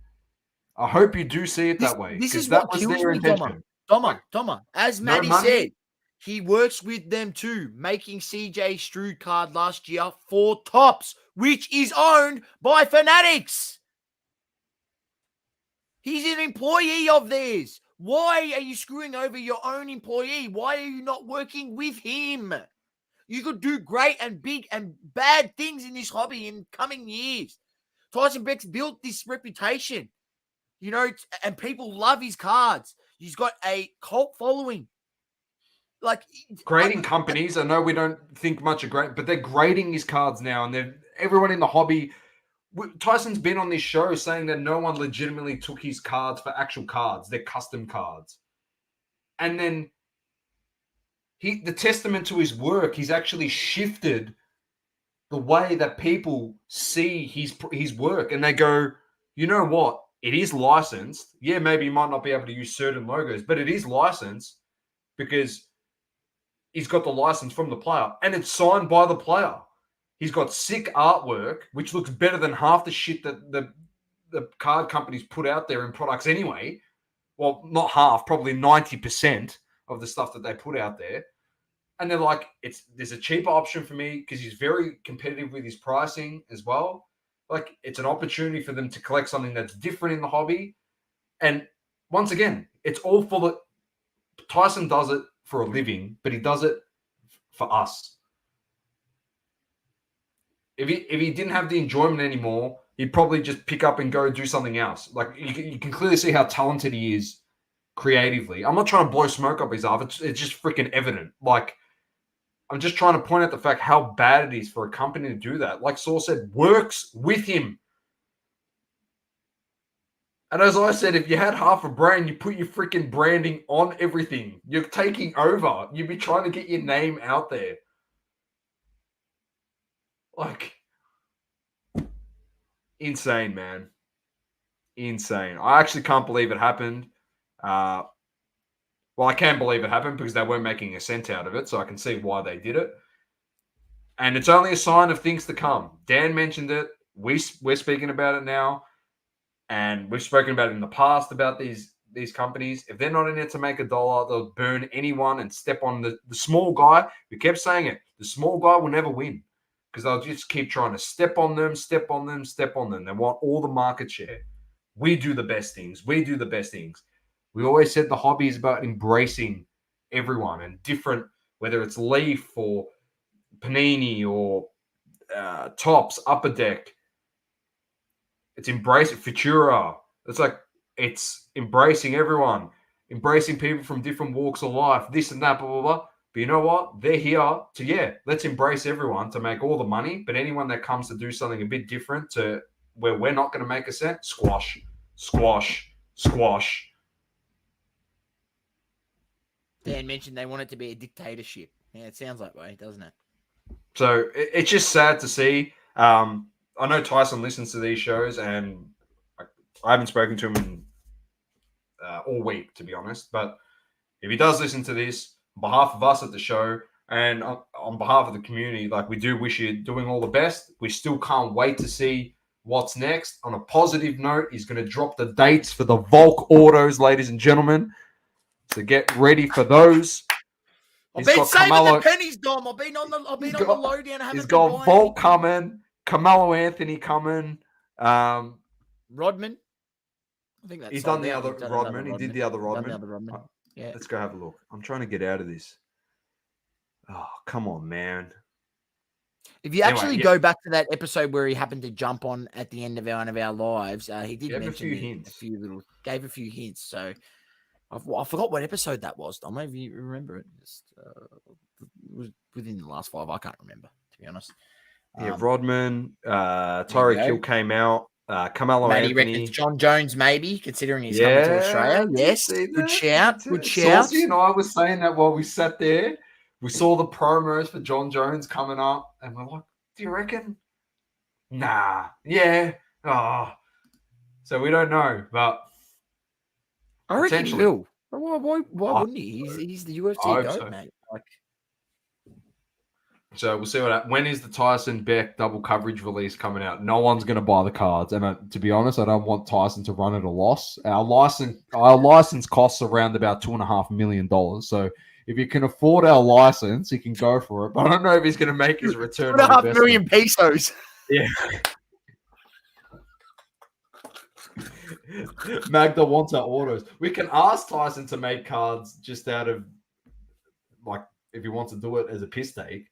I hope you do see it that way. This is that what was kills their me, intention. Doma. As No Maddie money. said, he works with them too, making CJ Stroud card last year for Tops, which is owned by Fanatics. He's an employee of theirs. Why are you screwing over your own employee? Why are you not working with him? You could do great and big and bad things in this hobby in coming years. Tyson Beck's built this reputation, you know, and people love his cards. He's got a cult following. Like grading companies, I know we don't think much of but they're grading his cards now, and everyone in the hobby. Tyson's been on this show saying that no one legitimately took his cards for actual cards; they're custom cards. And then the testament to his work, he's actually shifted the way that people see his work, and they go, you know what? It is licensed. Yeah, maybe you might not be able to use certain logos, but it is licensed because he's got the license from the player, and it's signed by the player. He's got sick artwork, which looks better than half the shit that the card companies put out there in products anyway. Well, not half, probably 90% of the stuff that they put out there. And they're like, there's a cheaper option for me because he's very competitive with his pricing as well. Like, it's an opportunity for them to collect something that's different in the hobby. And once again, it's all for the Tyson does it for a living, but he does it for us. If he didn't have the enjoyment anymore, he'd probably just pick up and go do something else. Like, you can clearly see how talented he is creatively. I'm not trying to blow smoke up his ass. It's just freaking evident. Like, I'm just trying to point out the fact how bad it is for a company to do that. Like Saul said, works with him. And as I said, if you had half a brain, you put your freaking branding on everything. You're taking over. You'd be trying to get your name out there. Like, insane, man. Insane. I actually can't believe it happened. Well, I can believe it happened because they weren't making a cent out of it, so I can see why they did it. And it's only a sign of things to come. Dan mentioned it. We're speaking about it now. And we've spoken about it in the past about these companies. If they're not in it to make $1, they'll burn anyone and step on the small guy. We kept saying it. The small guy will never win because they'll just keep trying to step on them. They want all the market share. We do the best things. We always said the hobby is about embracing everyone and different, whether it's Leaf or Panini or Tops, Upper Deck. It's embracing Futura. It's embracing everyone, embracing people from different walks of life, this and that, blah, blah, blah. But you know what? They're here to, let's embrace everyone to make all the money. But anyone that comes to do something a bit different to where we're not going to make a cent, squash. Dan mentioned they want it to be a dictatorship. Yeah, it sounds that way, doesn't it? So it's just sad to see. I know Tyson listens to these shows, and I haven't spoken to him in all week, to be honest. But if he does listen to this, on behalf of us at the show and on behalf of the community, like, we do wish you doing all the best. We still can't wait to see what's next. On a positive note, he's going to drop the dates for the Volk autos, ladies and gentlemen. So get ready for those. I've been saving the pennies, Dom. I've been on the lowdown. I haven't He's got Volk coming, Carmelo Anthony coming, Rodman. I think that's he's done the other Rodman. He did the other Rodman. Yeah. Let's go have a look. I'm trying to get out of this. Oh, come on, man. If you actually go back to that episode where he happened to jump on at the end of one of our lives, he did mention gave a few hints. So I forgot what episode that was, Dom. If you remember it, it was within the last 5. I can't remember, to be honest. Yeah, Rodman, you Tyreek go. Hill came out. Carmelo Maybe reckons Anthony. John Jones, maybe, considering he's coming to Australia. Yes, good shout. Good shout. Saucy and I was saying that while we sat there. We saw the promos for John Jones coming up, and we're like, do you reckon? Nah. Yeah. Oh. So we don't know, but I reckon he will. Why wouldn't he? He's the UFC goat, so. mate. So we'll see when is the Tyson Beck double coverage release coming out? No one's going to buy the cards, and to be honest, I don't want Tyson to run at a loss. Our license costs around about $2.5 million. So if you can afford our license, you can go for it. But I don't know if he's going to make his return. $2.5 million pesos. Yeah. Magda wants our autos. We can ask Tyson to make cards just out of if he wants to do it as a piss take.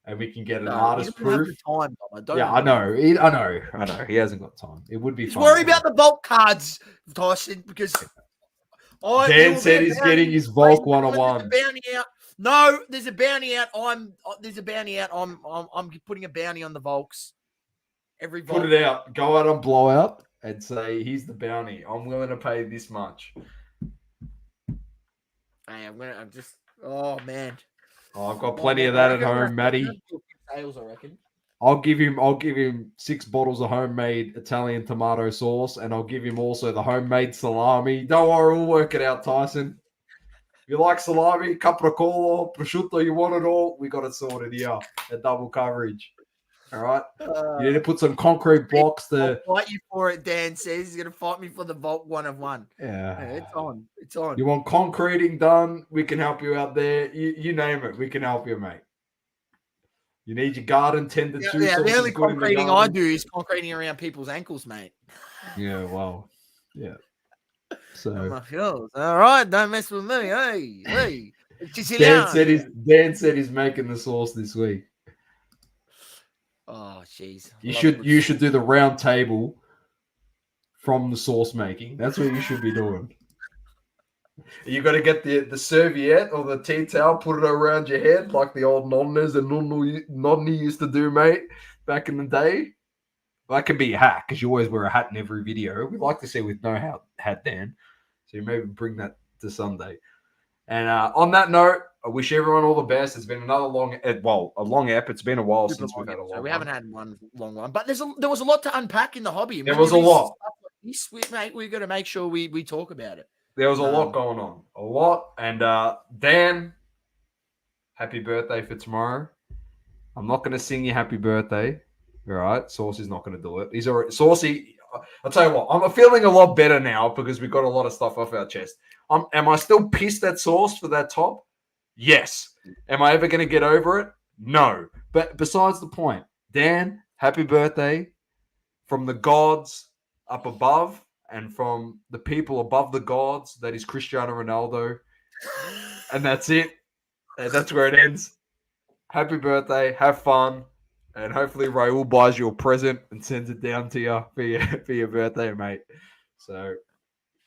And we can get an artist proof. Time, I know. He hasn't got time. It would be fun. Worry about the bulk cards, Tyson, because Dan said he's getting his Volk 101. No, there's a bounty out. There's a bounty out. I'm putting a bounty on the Volks. Every Volk. Put it out. Go out on blowout and say, here's the bounty. I'm willing to pay this much. Hey, oh man. Oh, I've got plenty of that at home, Matty. Sales, I reckon. I'll give him 6 bottles of homemade Italian tomato sauce, and I'll give him also the homemade salami. Don't worry, we'll work it out, Tyson. If you like salami, capricolo, prosciutto, you want it all, we got it sorted here at double coverage. All right? You need to put some concrete blocks there. I'll fight you for it, Dan says. He's going to fight me for the Vault 101. Yeah. It's on. It's on. You want concreting done? We can help you out there. You name it. We can help you, mate. You need your garden tended to. Yeah, the only concreting I do is concreting around people's ankles, mate. Yeah, well, yeah. So, all right, don't mess with me. Hey. Dan said he's making the sauce this week. Oh, jeez. You should do the round table from the sauce making. That's what you should be doing. You got to get the serviette or the tea towel, put it around your head like the old nonnas and nonni used to do, mate, back in the day. That can be a hat because you always wear a hat in every video. We like to see with no hat, Dan. So you maybe bring that to Sunday. And on that note, I wish everyone all the best. It's been another long ep. It's been a while since we've had a long one. We haven't had one long one, but there was a lot to unpack in the hobby. There was a lot. We've got to make sure we talk about it. There was a lot going on. A lot. And Dan, happy birthday for tomorrow. I'm not going to sing you happy birthday. All right? Saucy's not going to do it. He's already Saucy. I'll tell you what. I'm feeling a lot better now because we got a lot of stuff off our chest. Am I still pissed at Sauce for that top? Yes. Am I ever going to get over it? No. But besides the point, Dan, happy birthday from the gods up above and from the people above the gods. That is Cristiano Ronaldo. And that's it. And that's where it ends. Happy birthday. Have fun. And hopefully Raul buys you a present and sends it down to you for your birthday, mate. So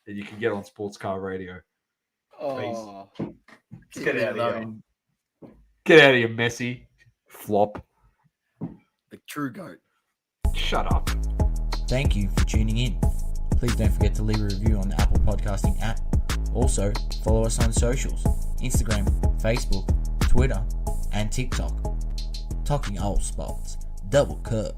that you can get on Sports Car Radio. Oh, get out of here. Get out of here, Messi. Flop. The true GOAT. Shut up. Thank you for tuning in. Please don't forget to leave a review on the Apple Podcasting app. Also, follow us on socials. Instagram, Facebook, Twitter, and TikTok. Talking all sports. Double curve.